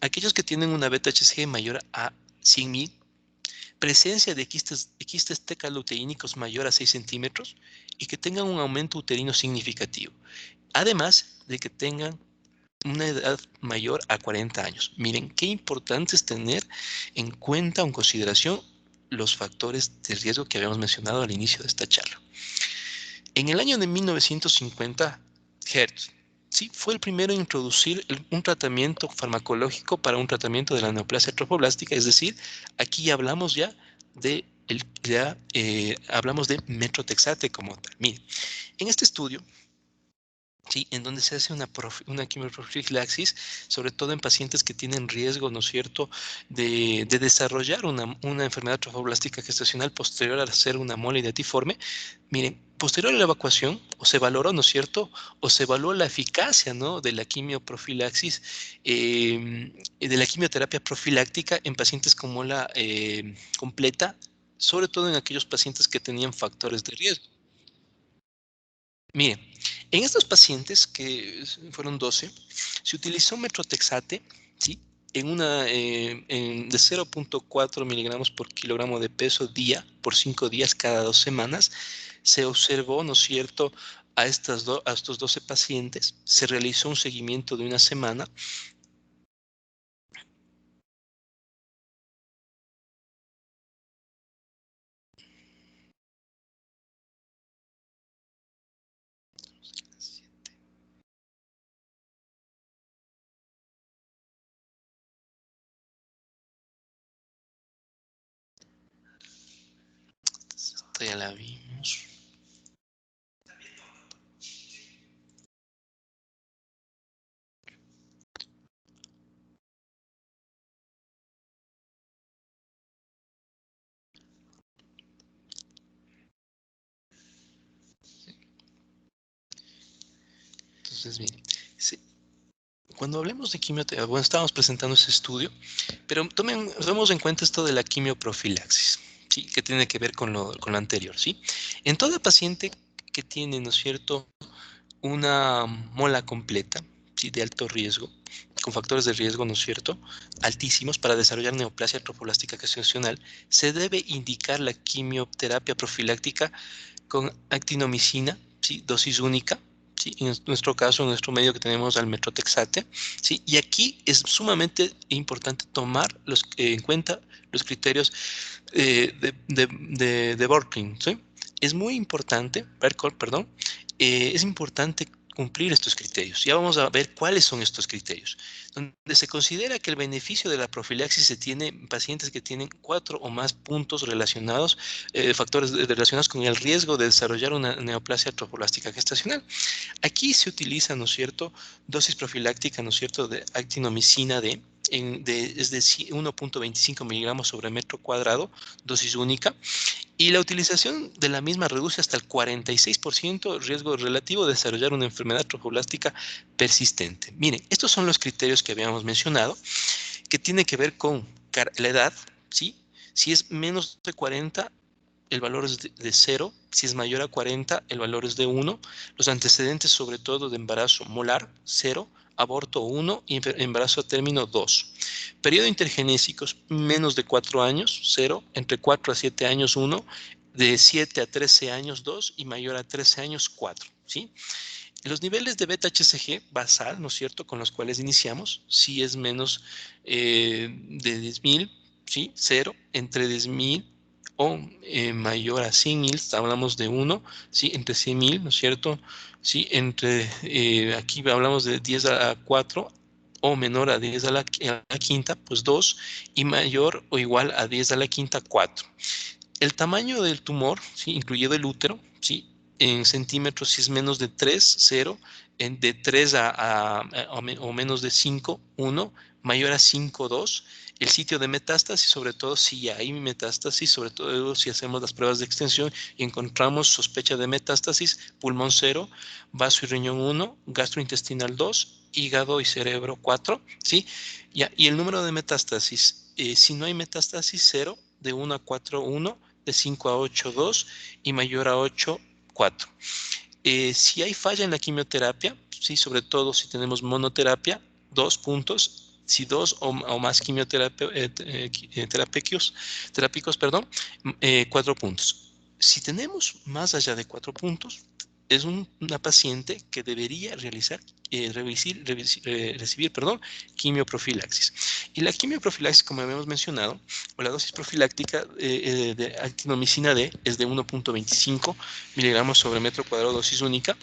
Aquellos que tienen una beta-HCG mayor a 100.000, presencia de quistes T-caluteínicos mayor a 6 centímetros y que tengan un aumento uterino significativo. Además de que tengan una edad mayor a 40 años. Miren, qué importante es tener en cuenta o en consideración los factores de riesgo que habíamos mencionado al inicio de esta charla. En el año de 1950, Hertz, ¿sí?, fue el primero en introducir un tratamiento farmacológico para un tratamiento de la neoplasia trofoblástica, es decir, aquí hablamos ya de hablamos de metrotexate como tal. Miren, en este estudio, ¿sí?, en donde se hace una quimioprofilaxis, sobre todo en pacientes que tienen riesgo, ¿no es cierto?, de desarrollar una enfermedad trofoblástica gestacional posterior a hacer una mola hidatiforme. Miren, posterior a la evacuación, o se valoró, ¿no es cierto?, o se evaluó la eficacia, ¿no?, de la quimioprofilaxis, de la quimioterapia profiláctica en pacientes con mola completa, sobre todo en aquellos pacientes que tenían factores de riesgo. Miren, en estos pacientes, que fueron 12, se utilizó metrotexate, ¿sí?, de 0.4 miligramos por kilogramo de peso día por 5 días cada 2 semanas. Se observó, ¿no es cierto?, a estos 12 pacientes, se realizó un seguimiento de una semana. Esta ya la vimos. Entonces, miren, cuando hablemos de quimioterapia, bueno, estábamos presentando ese estudio, pero tomemos en cuenta esto de la quimioprofilaxis, ¿sí?, que tiene que ver con lo anterior, ¿sí? En toda paciente que tiene, ¿no es cierto?, una mola completa, ¿sí?, de alto riesgo, con factores de riesgo, ¿no es cierto?, altísimos para desarrollar neoplasia trofoblástica gestacional, se debe indicar la quimioterapia profiláctica con actinomicina, ¿sí?, dosis única. ¿Sí? En nuestro caso, en nuestro medio que tenemos al metrotexate, ¿sí? Y aquí es sumamente importante tomar en cuenta los criterios de Borklin, ¿sí? Es muy importante, perdón, es importante cumplir estos criterios. Ya vamos a ver cuáles son estos criterios. Donde se considera que el beneficio de la profilaxis se tiene en pacientes que tienen 4 o más puntos relacionados, factores relacionados con el riesgo de desarrollar una neoplasia trofoblástica gestacional. Aquí se utiliza, ¿no es cierto?, dosis profiláctica, ¿no es cierto?, de actinomicina D, es de 1.25 miligramos sobre metro cuadrado, dosis única, y la utilización de la misma reduce hasta el 46% el riesgo relativo de desarrollar una enfermedad trofoblástica persistente. Miren, estos son los criterios que habíamos mencionado, que tiene que ver con la edad, ¿sí? Si es menos de 40, el valor es de 0. Si es mayor a 40, el valor es de 1. Los antecedentes, sobre todo de embarazo molar, 0. Aborto 1 y embarazo a término 2. Periodo intergenésicos, menos de 4 años, 0. Entre 4 a 7 años, 1. De 7 a 13 años, 2. Y mayor a 13 años, 4. ¿Sí? Los niveles de beta-HCG basal, ¿no es cierto?, con los cuales iniciamos, si es menos de 10.000, ¿sí? 0. Entre 10.000 o mayor a 100.000, hablamos de 1, ¿sí? Entre 100.000, ¿no es cierto? ¿Sí? Aquí hablamos de 10 a 4 o menor a 10 a la quinta, pues 2, y mayor o igual a 10 a la quinta, 4. El tamaño del tumor, ¿sí? Incluido el útero, ¿sí? En centímetros, si es menos de 3, 0, de 3 o menos de 5, 1, mayor a 5, 2. El sitio de metástasis, sobre todo si hay metástasis, sobre todo si hacemos las pruebas de extensión y encontramos sospecha de metástasis, pulmón 0, vaso y riñón 1, gastrointestinal 2, hígado y cerebro 4, ¿sí? Ya, y el número de metástasis, si no hay metástasis, 0, de 1 a 4, 1, de 5 a 8, 2 y mayor a 8, 4. Si hay falla en la quimioterapia, sí, sobre todo si tenemos monoterapia, 2 puntos. Si 2 o más terápicos, perdón, 4 puntos. Si tenemos más allá de 4 puntos, es una paciente que debería recibir, quimioprofilaxis. Y la quimioprofilaxis, como habíamos mencionado, o la dosis profiláctica de actinomicina D es de 1.25 miligramos sobre metro cuadrado, dosis única.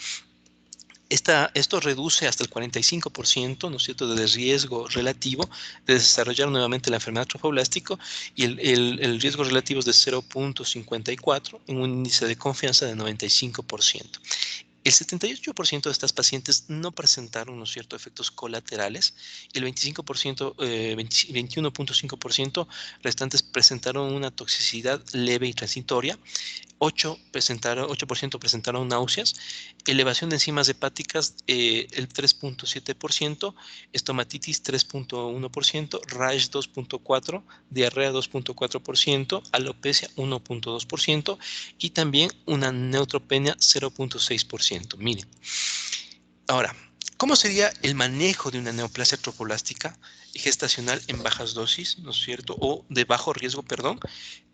Esto reduce hasta el 45%, ¿no es cierto?, de riesgo relativo de desarrollar nuevamente la enfermedad trofoblástica, y el riesgo relativo es de 0.54 en un índice de confianza de 95%. El 78% de estas pacientes no presentaron, ¿no es cierto?, efectos colaterales, y el 21.5% restantes presentaron una toxicidad leve y transitoria. 8% presentaron náuseas, elevación de enzimas hepáticas el 3.7%, estomatitis 3.1%, rash 2.4%, diarrea 2.4%, alopecia 1.2% y también una neutropenia 0.6%. Miren, ahora, ¿cómo sería el manejo de una neoplasia trofoblástica gestacional en bajas dosis, ¿no es cierto? O de bajo riesgo, perdón.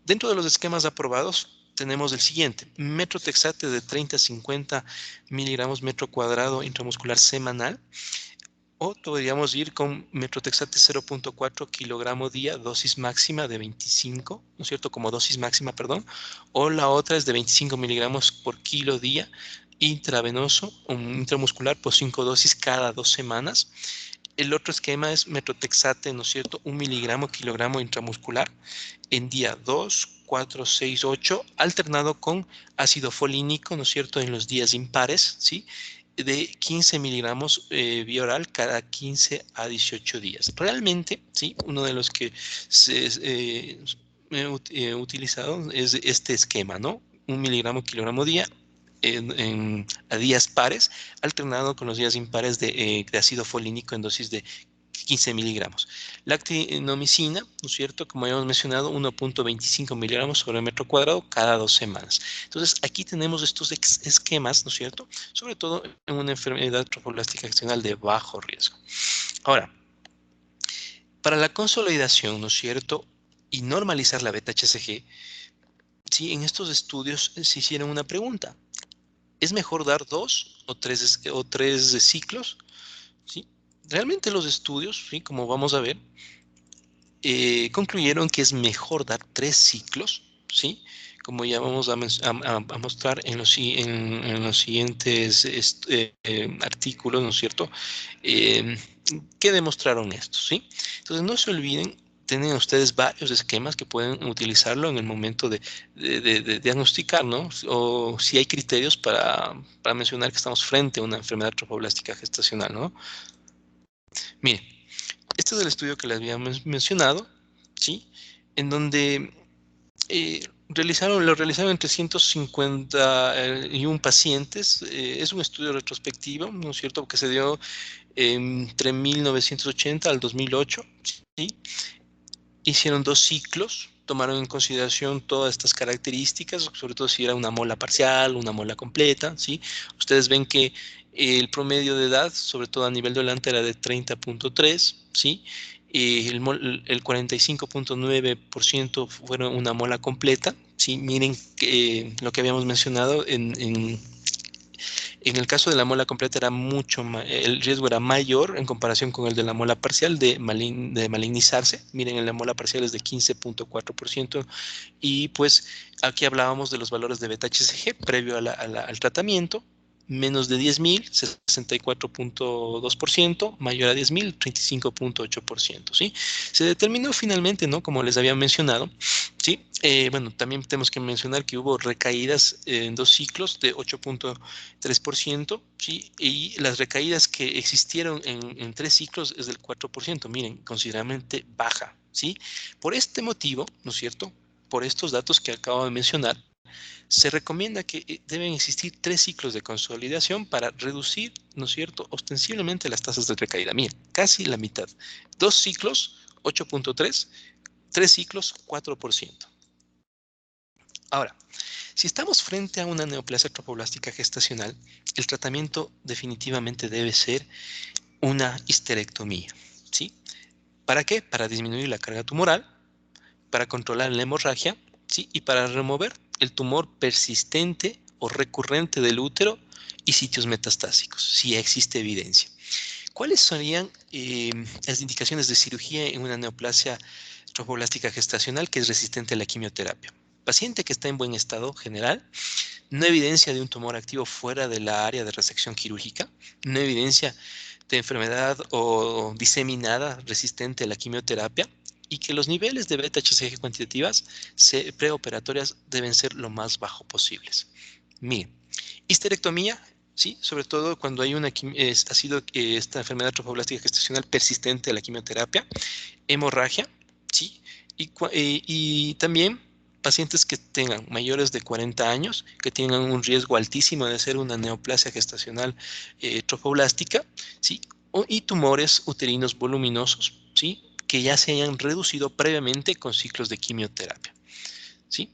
Dentro de los esquemas aprobados tenemos el siguiente: metrotexate de 30 a 50 miligramos metro cuadrado intramuscular semanal, o podríamos ir con metrotexate 0.4 kilogramo día, dosis máxima de 25, ¿no es cierto? Como dosis máxima, perdón. O la otra es de 25 miligramos por kilo día, intravenoso o intramuscular por 5 dosis cada 2 semanas. El otro esquema es metrotexate, ¿no es cierto?, 1 miligramo kilogramo intramuscular en día 2, 4, 6, 8, alternado con ácido folínico, ¿no es cierto?, en los días impares, ¿sí?, de 15 miligramos vía oral cada 15 a 18 días. Realmente, ¿sí?, uno de los que se he utilizado es este esquema, ¿no? 1 miligramo kilogramo día a días pares, alternado con los días impares de ácido folínico en dosis de 15 miligramos. La actinomicina, ¿no es cierto?, como habíamos mencionado, 1.25 miligramos sobre metro cuadrado cada 2 semanas. Entonces, aquí tenemos estos esquemas, ¿no es cierto?, sobre todo en una enfermedad trofoblástica accional de bajo riesgo. Ahora, para la consolidación, ¿no es cierto?, y normalizar la beta-HCG, sí, en estos estudios se hicieron una pregunta: ¿es mejor dar 2 o 3 ciclos? ¿Sí? Realmente los estudios, ¿sí?, como vamos a ver, concluyeron que es mejor dar 3 ciclos, ¿sí?, como ya vamos a mostrar en los siguientes artículos, ¿no es cierto?, que demostraron esto, ¿sí? Entonces, no se olviden, tienen ustedes varios esquemas que pueden utilizarlo en el momento de diagnosticar, ¿no? O si hay criterios para mencionar que estamos frente a una enfermedad trofoblástica gestacional, ¿no? Miren, Este es el estudio que les había mencionado, ¿sí? En donde lo realizaron en 351 pacientes. Es un estudio retrospectivo, ¿no es cierto?, que se dio entre 1980 al 2008, ¿sí? Hicieron 2 ciclos, tomaron en consideración todas estas características, sobre todo si era una mola parcial, una mola completa, ¿sí? Ustedes ven que el promedio de edad, sobre todo a nivel delante, era de 30.3, ¿sí? El 45.9% fueron una mola completa, ¿sí? Miren que, lo que habíamos mencionado en el caso de la mola completa era el riesgo era mayor en comparación con el de la mola parcial de malignizarse. Miren, en la mola parcial es de 15.4%, y pues aquí hablábamos de los valores de beta-HCG previo al tratamiento. Menos de 10.000, 64.2%, mayor a 10.000, 35.8%, ¿sí? Se determinó finalmente, ¿no?, como les había mencionado, ¿sí? Bueno, también tenemos que mencionar que hubo recaídas en 2 ciclos de 8.3%, ¿sí? Y las recaídas que existieron en 3 ciclos es del 4%, miren, considerablemente baja, ¿sí? Por este motivo, ¿no es cierto?, por estos datos que acabo de mencionar, se recomienda que deben existir 3 ciclos de consolidación para reducir, ¿no es cierto?, ostensiblemente las tasas de recaída. Miren, casi la mitad. 2 ciclos, 8.3, 3 ciclos, 4%. Ahora, si estamos frente a una neoplasia trofoblástica gestacional, el tratamiento definitivamente debe ser una histerectomía, ¿sí? ¿Para qué? Para disminuir la carga tumoral, para controlar la hemorragia, ¿sí?, y para remover el tumor persistente o recurrente del útero y sitios metastásicos, si existe evidencia. ¿Cuáles serían las indicaciones de cirugía en una neoplasia trofoblástica gestacional que es resistente a la quimioterapia? Paciente que está en buen estado general, no evidencia de un tumor activo fuera de la área de resección quirúrgica, no evidencia de enfermedad o diseminada resistente a la quimioterapia, y que los niveles de beta-HCG cuantitativas preoperatorias deben ser lo más bajo posibles. Miren, histerectomía, sí, sobre todo cuando hay ha sido esta enfermedad trofoblástica gestacional persistente a la quimioterapia, hemorragia, sí, y también pacientes que tengan mayores de 40 años, que tengan un riesgo altísimo de ser una neoplasia gestacional trofoblástica, ¿sí? Y tumores uterinos voluminosos, ¿sí?, que ya se hayan reducido previamente con ciclos de quimioterapia, ¿sí?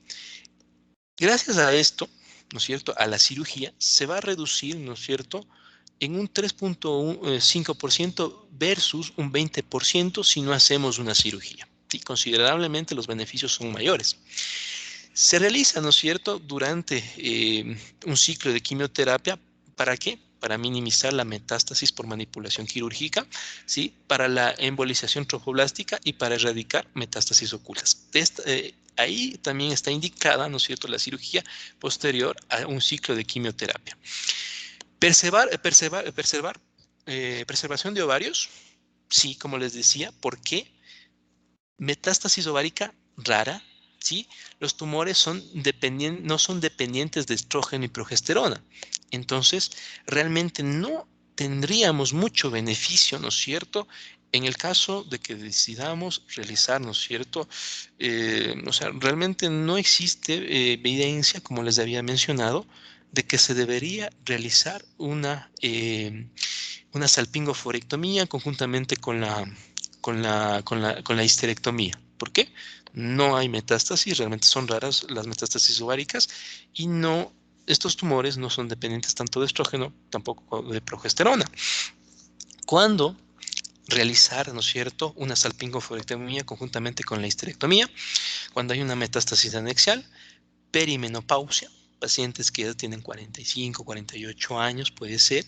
Gracias a esto, ¿no es cierto?, a la cirugía, se va a reducir, ¿no es cierto?, en un 3.5% versus un 20% si no hacemos una cirugía. ¿Sí? Considerablemente los beneficios son mayores. Se realiza, ¿no es cierto?, durante un ciclo de quimioterapia. ¿Para qué? Para minimizar la metástasis por manipulación quirúrgica, ¿sí?, para la embolización trofoblástica y para erradicar metástasis ocultas. Ahí también está indicada, ¿no es cierto?, la cirugía posterior a un ciclo de quimioterapia. Preservación de ovarios, sí, como les decía. ¿Por qué? Metástasis ovárica rara, ¿sí? Los tumores no son dependientes de estrógeno y progesterona. Entonces, realmente no tendríamos mucho beneficio, ¿no es cierto?, en el caso de que decidamos realizar, ¿no es cierto? O sea, realmente no existe evidencia, como les había mencionado, de que se debería realizar una salpingoforectomía conjuntamente con la histerectomía. ¿Por qué? No hay metástasis, realmente son raras las metástasis ováricas, y estos tumores no son dependientes tanto de estrógeno, tampoco de progesterona. ¿Cuándo realizar, ¿no es cierto?, una salpingoforectomía conjuntamente con la histerectomía? Cuando hay una metástasis anexial, perimenopausia, pacientes que ya tienen 45, 48 años, puede ser,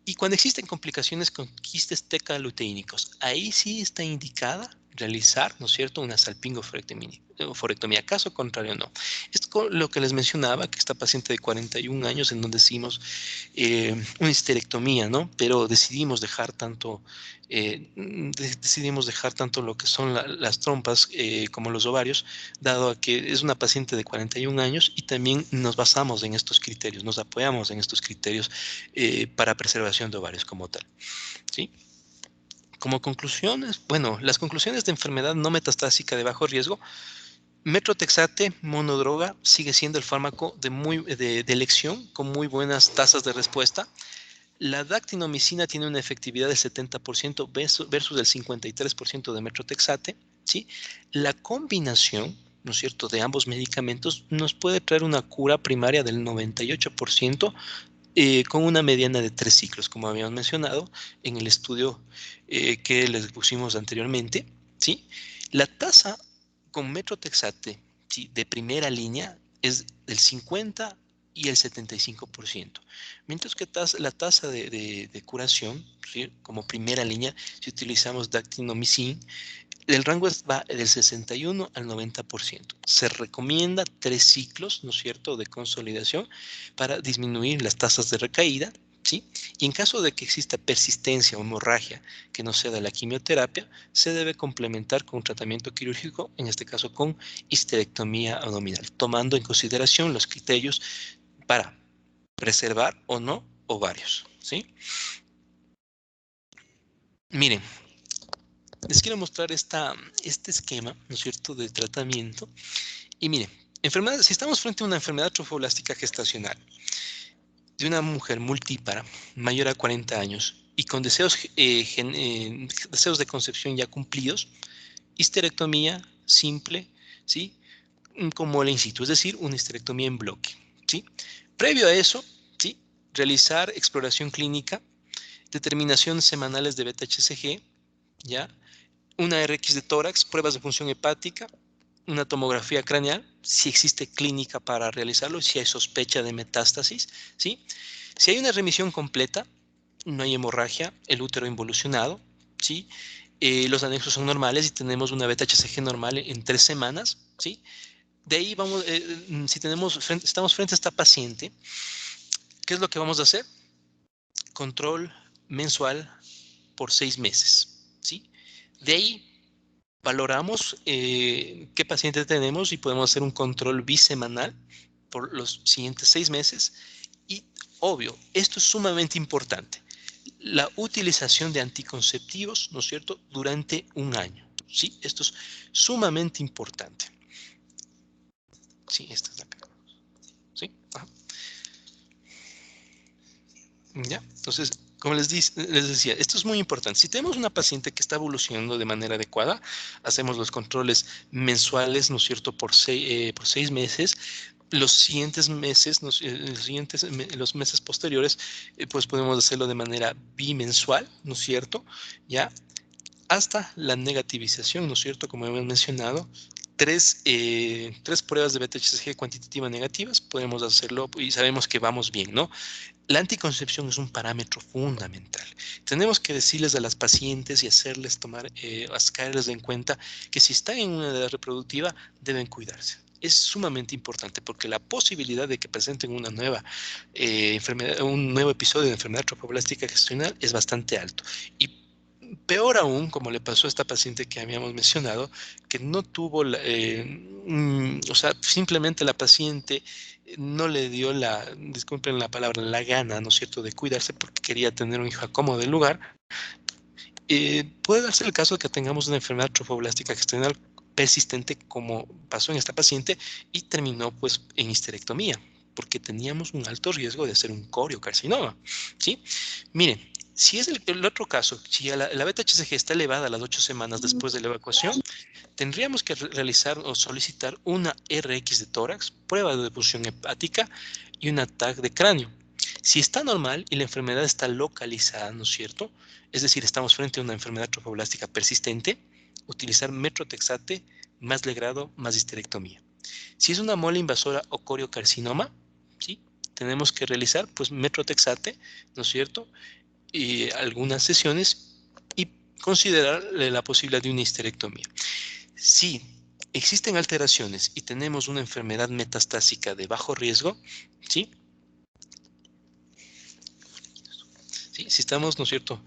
y cuando existen complicaciones con quistes tecaluteínicos, ahí sí está indicada realizar, ¿no es cierto?, una salpingoforectomía. Caso contrario, no. Esto con lo que les mencionaba, que esta paciente de 41 años, en donde hicimos una histerectomía, ¿no? Pero decidimos dejar tanto lo que son las trompas como los ovarios, dado a que es una paciente de 41 años, y también nos basamos en estos criterios, nos apoyamos en estos criterios para preservación de ovarios como tal, ¿sí? Como conclusiones, bueno, las conclusiones de enfermedad no metastásica de bajo riesgo, Metrotexate monodroga sigue siendo el fármaco de elección con muy buenas tasas de respuesta. La dactinomicina tiene una efectividad del 70% versus el 53% de metrotexate, ¿sí? La combinación, ¿no es cierto?, de ambos medicamentos nos puede traer una cura primaria del 98%, con una mediana de 3 ciclos, como habíamos mencionado en el estudio que les pusimos anteriormente, ¿sí? La tasa con metrotexate, ¿sí?, de primera línea es del 50 y el 75%, mientras que la tasa de curación, ¿sí?, como primera línea, si utilizamos dactinomicin, el rango va del 61 al 90%. Se recomienda 3 ciclos, ¿no es cierto?, de consolidación para disminuir las tasas de recaída, ¿sí? Y en caso de que exista persistencia o hemorragia que no sea de la quimioterapia, se debe complementar con un tratamiento quirúrgico, en este caso con histerectomía abdominal, tomando en consideración los criterios para preservar o no ovarios, ¿sí? Miren, les quiero mostrar este esquema, ¿no es cierto?, de tratamiento. Y miren, si estamos frente a una enfermedad trofoblástica gestacional de una mujer multípara, mayor a 40 años, y con deseos de concepción ya cumplidos, histerectomía simple, ¿sí?, como el in situ, es decir, una histerectomía en bloque, ¿sí? Previo a eso, ¿sí?, realizar exploración clínica, determinaciones semanales de beta-HCG, ¿ya?, una RX de tórax, pruebas de función hepática, una tomografía craneal, si existe clínica para realizarlo, si hay sospecha de metástasis, ¿sí? Si hay una remisión completa, no hay hemorragia, el útero involucionado, ¿sí? Los anexos son normales y tenemos una beta-HCG normal en 3 semanas, ¿sí? De ahí vamos, si estamos frente a esta paciente, ¿qué es lo que vamos a hacer? Control mensual por 6 meses, ¿sí? De ahí valoramos qué paciente tenemos y podemos hacer un control bisemanal por los siguientes 6 meses. Y obvio, esto es sumamente importante, la utilización de anticonceptivos, ¿no es cierto?, durante un año, ¿sí? Esto es sumamente importante. Sí, esta es la acá. ¿Sí? Ajá. ¿Ya? Entonces, como les decía, esto es muy importante. Si tenemos una paciente que está evolucionando de manera adecuada, hacemos los controles mensuales, ¿no es cierto?, por 6 meses. Los siguientes meses, los meses posteriores, pues podemos hacerlo de manera bimensual, ¿no es cierto? ¿Ya? Hasta la negativización, ¿no es cierto? Como hemos mencionado, tres pruebas de beta-HCG cuantitativas negativas, podemos hacerlo y sabemos que vamos bien, ¿no? La anticoncepción es un parámetro fundamental. Tenemos que decirles a las pacientes y hacerles caerles en cuenta que si están en una edad reproductiva deben cuidarse. Es sumamente importante porque la posibilidad de que presenten una nueva enfermedad, un nuevo episodio de enfermedad trofoblástica gestacional es bastante alto. Y peor aún, como le pasó a esta paciente que habíamos mencionado, que no tuvo, o sea, simplemente la paciente no le dio disculpen la palabra, la gana, ¿no es cierto?, de cuidarse porque quería tener un hijo a como del lugar. Puede darse el caso de que tengamos una enfermedad trofoblástica gestacional persistente, como pasó en esta paciente, y terminó pues en histerectomía, porque teníamos un alto riesgo de hacer un coriocarcinoma, ¿sí? Miren, si es el otro caso, si la beta-HCG está elevada a las 8 semanas después de la evacuación, tendríamos que realizar o solicitar una RX de tórax, prueba de función hepática y un TAC de cráneo. Si está normal y la enfermedad está localizada, ¿no es cierto?, es decir, estamos frente a una enfermedad trofoblástica persistente, utilizar metrotexate más legrado más histerectomía. Si es una mole invasora o coriocarcinoma, ¿sí?, tenemos que realizar pues metrotexate, ¿no es cierto?, y algunas sesiones y considerar la posibilidad de una histerectomía. Si existen alteraciones y tenemos una enfermedad metastásica de bajo riesgo, ¿sí? ¿Sí? Si estamos, ¿no es cierto?,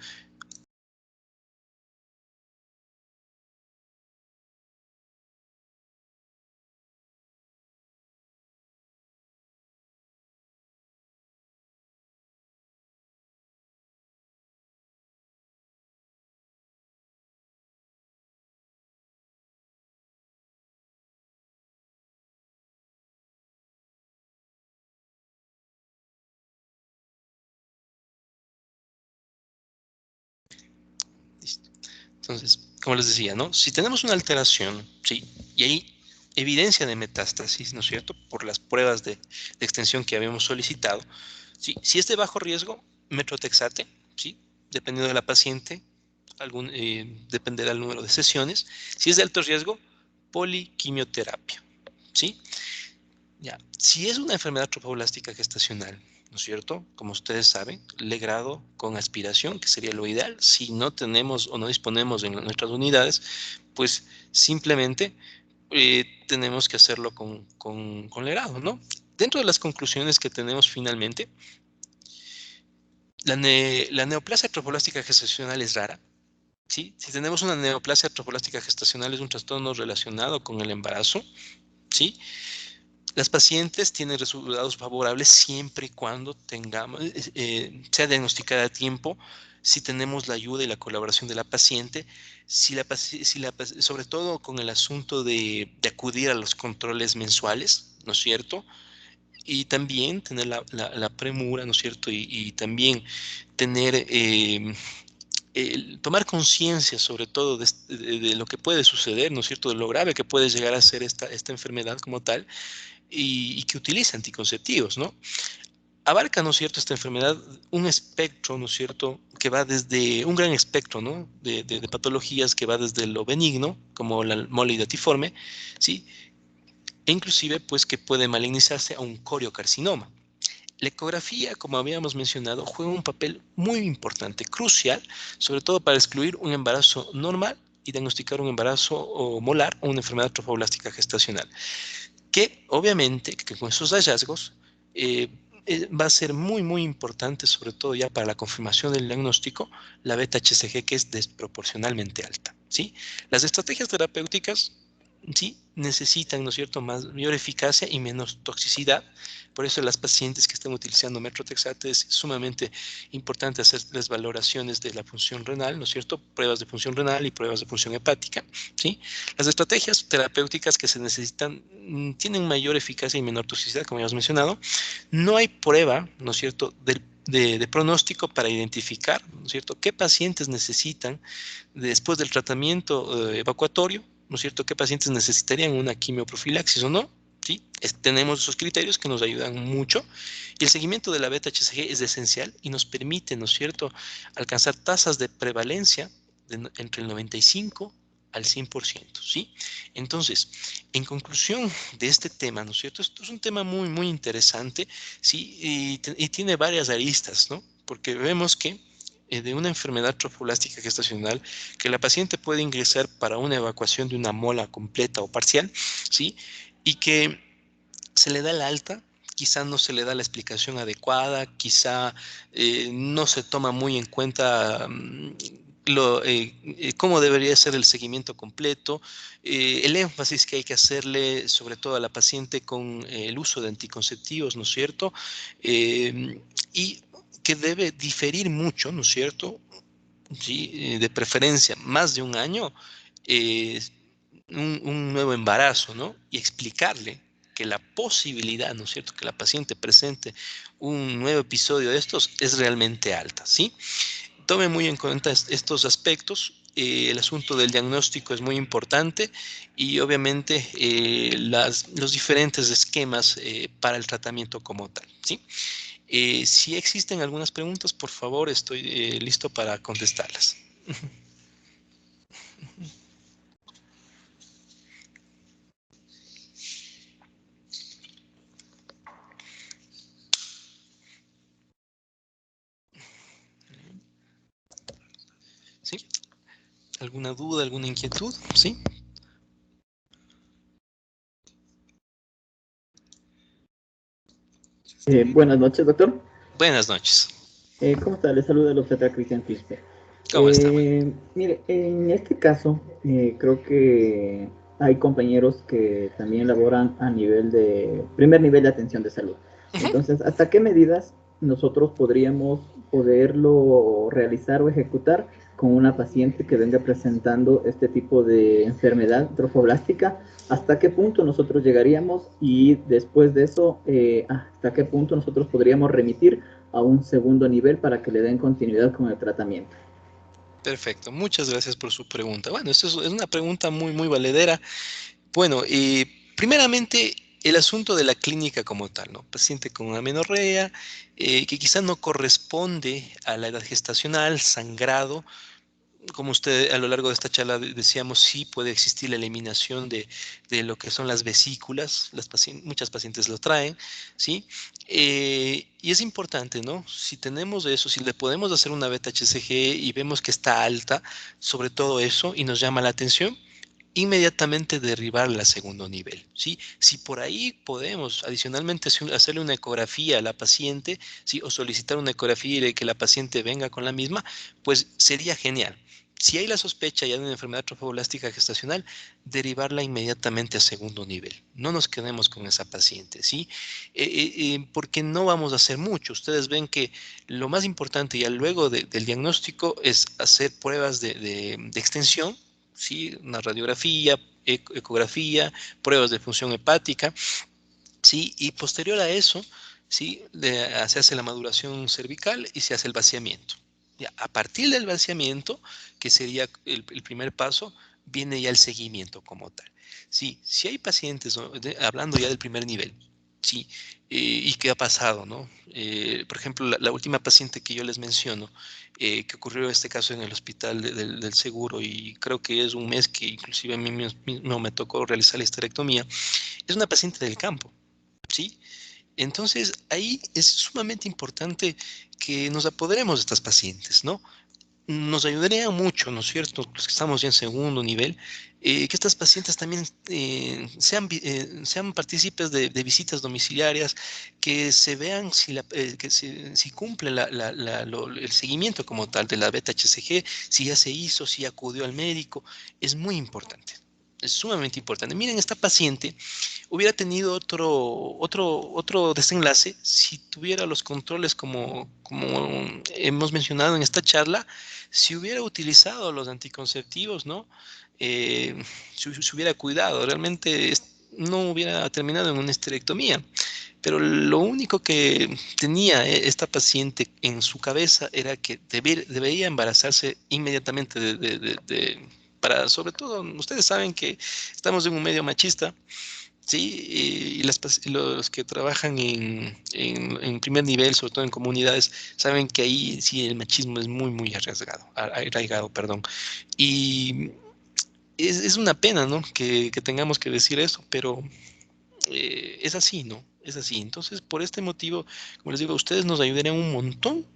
Entonces, como les decía, ¿no? Si tenemos una alteración, ¿sí? Y hay evidencia de metástasis, ¿no es cierto? Por las pruebas de extensión que habíamos solicitado, ¿sí? Si es de bajo riesgo, metrotexate, ¿sí? Dependiendo de la paciente, dependerá del número de sesiones. Si es de alto riesgo, poliquimioterapia, ¿sí? Ya. Si es una enfermedad trofoblástica gestacional, ¿no es cierto? Como ustedes saben, legrado con aspiración, que sería lo ideal. Si no tenemos o no disponemos de nuestras unidades, pues simplemente tenemos que hacerlo con legrado, ¿no? Dentro de las conclusiones que tenemos finalmente, la neoplasia trofoblástica gestacional es rara, ¿sí? Si tenemos una neoplasia trofoblástica gestacional es un trastorno relacionado con el embarazo, ¿sí? Las pacientes tienen resultados favorables siempre y cuando sea diagnosticada a tiempo, si tenemos la ayuda y la colaboración de la paciente, sobre todo con el asunto de acudir a los controles mensuales, ¿no es cierto? Y también tener la premura, ¿no es cierto? Y también tener, tomar conciencia sobre todo de lo que puede suceder, ¿no es cierto? De lo grave que puede llegar a ser esta enfermedad como tal y que utiliza anticonceptivos, ¿no? Abarca, ¿no es cierto?, esta enfermedad un espectro, ¿no es cierto?, que va desde un gran espectro, ¿no?, de patologías que va desde lo benigno, como la mole hidatiforme, ¿sí?, e inclusive, pues, que puede malignizarse a un coriocarcinoma. La ecografía, como habíamos mencionado, juega un papel muy importante, crucial, sobre todo para excluir un embarazo normal y diagnosticar un embarazo molar o una enfermedad trofoblástica gestacional, que obviamente que con esos hallazgos eh, va a ser muy, muy importante, sobre todo ya para la confirmación del diagnóstico, la beta-HCG, que es desproporcionalmente alta, ¿sí? Las estrategias terapéuticas, ¿sí?, necesitan, ¿no es cierto?, mayor eficacia y menos toxicidad. Por eso las pacientes que están utilizando metrotexate es sumamente importante hacerles valoraciones de la función renal, ¿no es cierto?, pruebas de función renal y pruebas de función hepática, ¿sí? Las estrategias terapéuticas que se necesitan tienen mayor eficacia y menor toxicidad, como ya hemos mencionado. No hay prueba, ¿no es cierto?, de pronóstico para identificar, ¿no es cierto?, qué pacientes necesitan después del tratamiento evacuatorio, ¿no es cierto?, qué pacientes necesitarían una quimioprofilaxis o no, ¿sí? Tenemos esos criterios que nos ayudan mucho y el seguimiento de la beta-HCG es esencial y nos permite, ¿no es cierto?, alcanzar tasas de prevalencia entre el 95 al 100%, ¿sí? Entonces, en conclusión de este tema, ¿no es cierto? Esto es un tema muy, muy interesante, ¿sí? Y tiene varias aristas, ¿no? Porque vemos que de una enfermedad trofoblástica gestacional, que la paciente puede ingresar para una evacuación de una mola completa o parcial, ¿sí? Y que se le da el alta, quizá no se le da la explicación adecuada, quizá no se toma muy en cuenta cómo debería ser el seguimiento completo, el énfasis que hay que hacerle sobre todo a la paciente con el uso de anticonceptivos, ¿no es cierto? Y que debe diferir mucho, ¿no es cierto? ¿Sí? De preferencia más de un año, eh, un nuevo embarazo, ¿no? Y explicarle que la posibilidad, ¿no es cierto?, que la paciente presente un nuevo episodio de estos es realmente alta, ¿sí? Tome muy en cuenta estos aspectos. El asunto del diagnóstico es muy importante y obviamente los diferentes esquemas para el tratamiento como tal, ¿sí? Si existen algunas preguntas, por favor, estoy listo para contestarlas. ¿Sí? ¿Alguna duda, alguna inquietud? ¿Sí? Buenas noches, doctor. Buenas noches. ¿Cómo está? Le saluda el obstetra Cristian Quispe. ¿Cómo está? Mire, en este caso, creo que hay compañeros que también laboran a nivel de primer nivel de atención de salud. Ujú. Entonces, ¿hasta qué medidas nosotros podríamos poderlo realizar o ejecutar con una paciente que venga presentando este tipo de enfermedad trofoblástica? ¿Hasta qué punto nosotros llegaríamos? Y después de eso, ¿hasta qué punto nosotros podríamos remitir a un segundo nivel para que le den continuidad con el tratamiento? Perfecto, muchas gracias por su pregunta. Bueno, esto es una pregunta muy, muy valedera. Bueno, primeramente el asunto de la clínica como tal, ¿no? Paciente con amenorrea, que quizás no corresponde a la edad gestacional, sangrado. Como usted a lo largo de esta charla decíamos, sí puede existir la eliminación de lo que son las vesículas, muchas pacientes lo traen, ¿sí? Y es importante, ¿no? Si tenemos eso, si le podemos hacer una beta-HCG y vemos que está alta, sobre todo eso, y nos llama la atención, inmediatamente derribarla a segundo nivel, ¿sí? Si por ahí podemos adicionalmente hacerle una ecografía a la paciente, ¿sí? O solicitar una ecografía y que la paciente venga con la misma, pues sería genial. Si hay la sospecha ya de una enfermedad trofoblástica gestacional, derivarla inmediatamente a segundo nivel. No nos quedemos con esa paciente, ¿sí? Porque no vamos a hacer mucho. Ustedes ven que lo más importante ya luego del diagnóstico es hacer pruebas de extensión, ¿sí? Una radiografía, ecografía, pruebas de función hepática, ¿sí? Y posterior a eso, ¿sí? Se hace la maduración cervical y se hace el vaciamiento. Ya, a partir del vaciamiento, que sería el primer paso, viene ya el seguimiento como tal. Sí, si hay pacientes, ¿no? Hablando ya del primer nivel, sí, y qué ha pasado, ¿no? Por ejemplo, la última paciente que yo les menciono, que ocurrió este caso en el hospital del seguro, y creo que es un mes que inclusive a mí mismo me tocó realizar la histerectomía, es una paciente del campo, ¿sí? Entonces, ahí es sumamente importante que nos apoderemos de estas pacientes, ¿no? Nos ayudaría mucho, ¿no es cierto?, los que estamos ya en segundo nivel, que estas pacientes también sean partícipes de visitas domiciliarias, que se vean si cumple el seguimiento como tal de la beta-HCG, si ya se hizo, si acudió al médico, es muy importante. Es sumamente importante. Miren, esta paciente hubiera tenido otro desenlace si tuviera los controles como hemos mencionado en esta charla, si hubiera utilizado los anticonceptivos, ¿no? Si se hubiera cuidado, realmente no hubiera terminado en una histerectomía. Pero lo único que tenía esta paciente en su cabeza era que debería embarazarse inmediatamente para, sobre todo, ustedes saben que estamos en un medio machista, sí, y los que trabajan en primer nivel, sobre todo en comunidades, saben que ahí sí el machismo es muy, muy arraigado, perdón. Y es una pena, ¿no? Que tengamos que decir eso, pero es así, ¿no? Es así. Entonces, por este motivo, como les digo, ustedes nos ayudarían un montón.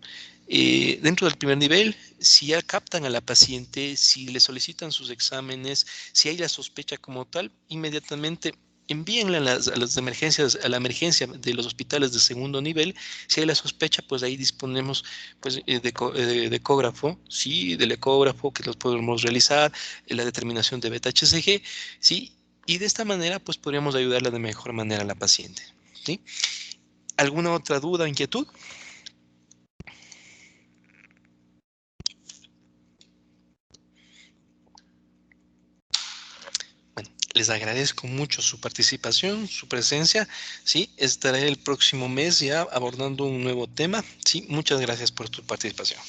Dentro del primer nivel, si ya captan a la paciente, si le solicitan sus exámenes, si hay la sospecha como tal, inmediatamente envíenla a las emergencias, a la emergencia de los hospitales de segundo nivel. Si hay la sospecha, pues ahí disponemos pues, de ecógrafo, sí, del ecógrafo que los podemos realizar, la determinación de beta-HCG, sí, y de esta manera pues podríamos ayudarle de mejor manera a la paciente, ¿sí? ¿Alguna otra duda o inquietud? Bueno, les agradezco mucho su participación, su presencia, ¿sí? Estaré el próximo mes ya abordando un nuevo tema, ¿sí? Muchas gracias por tu participación.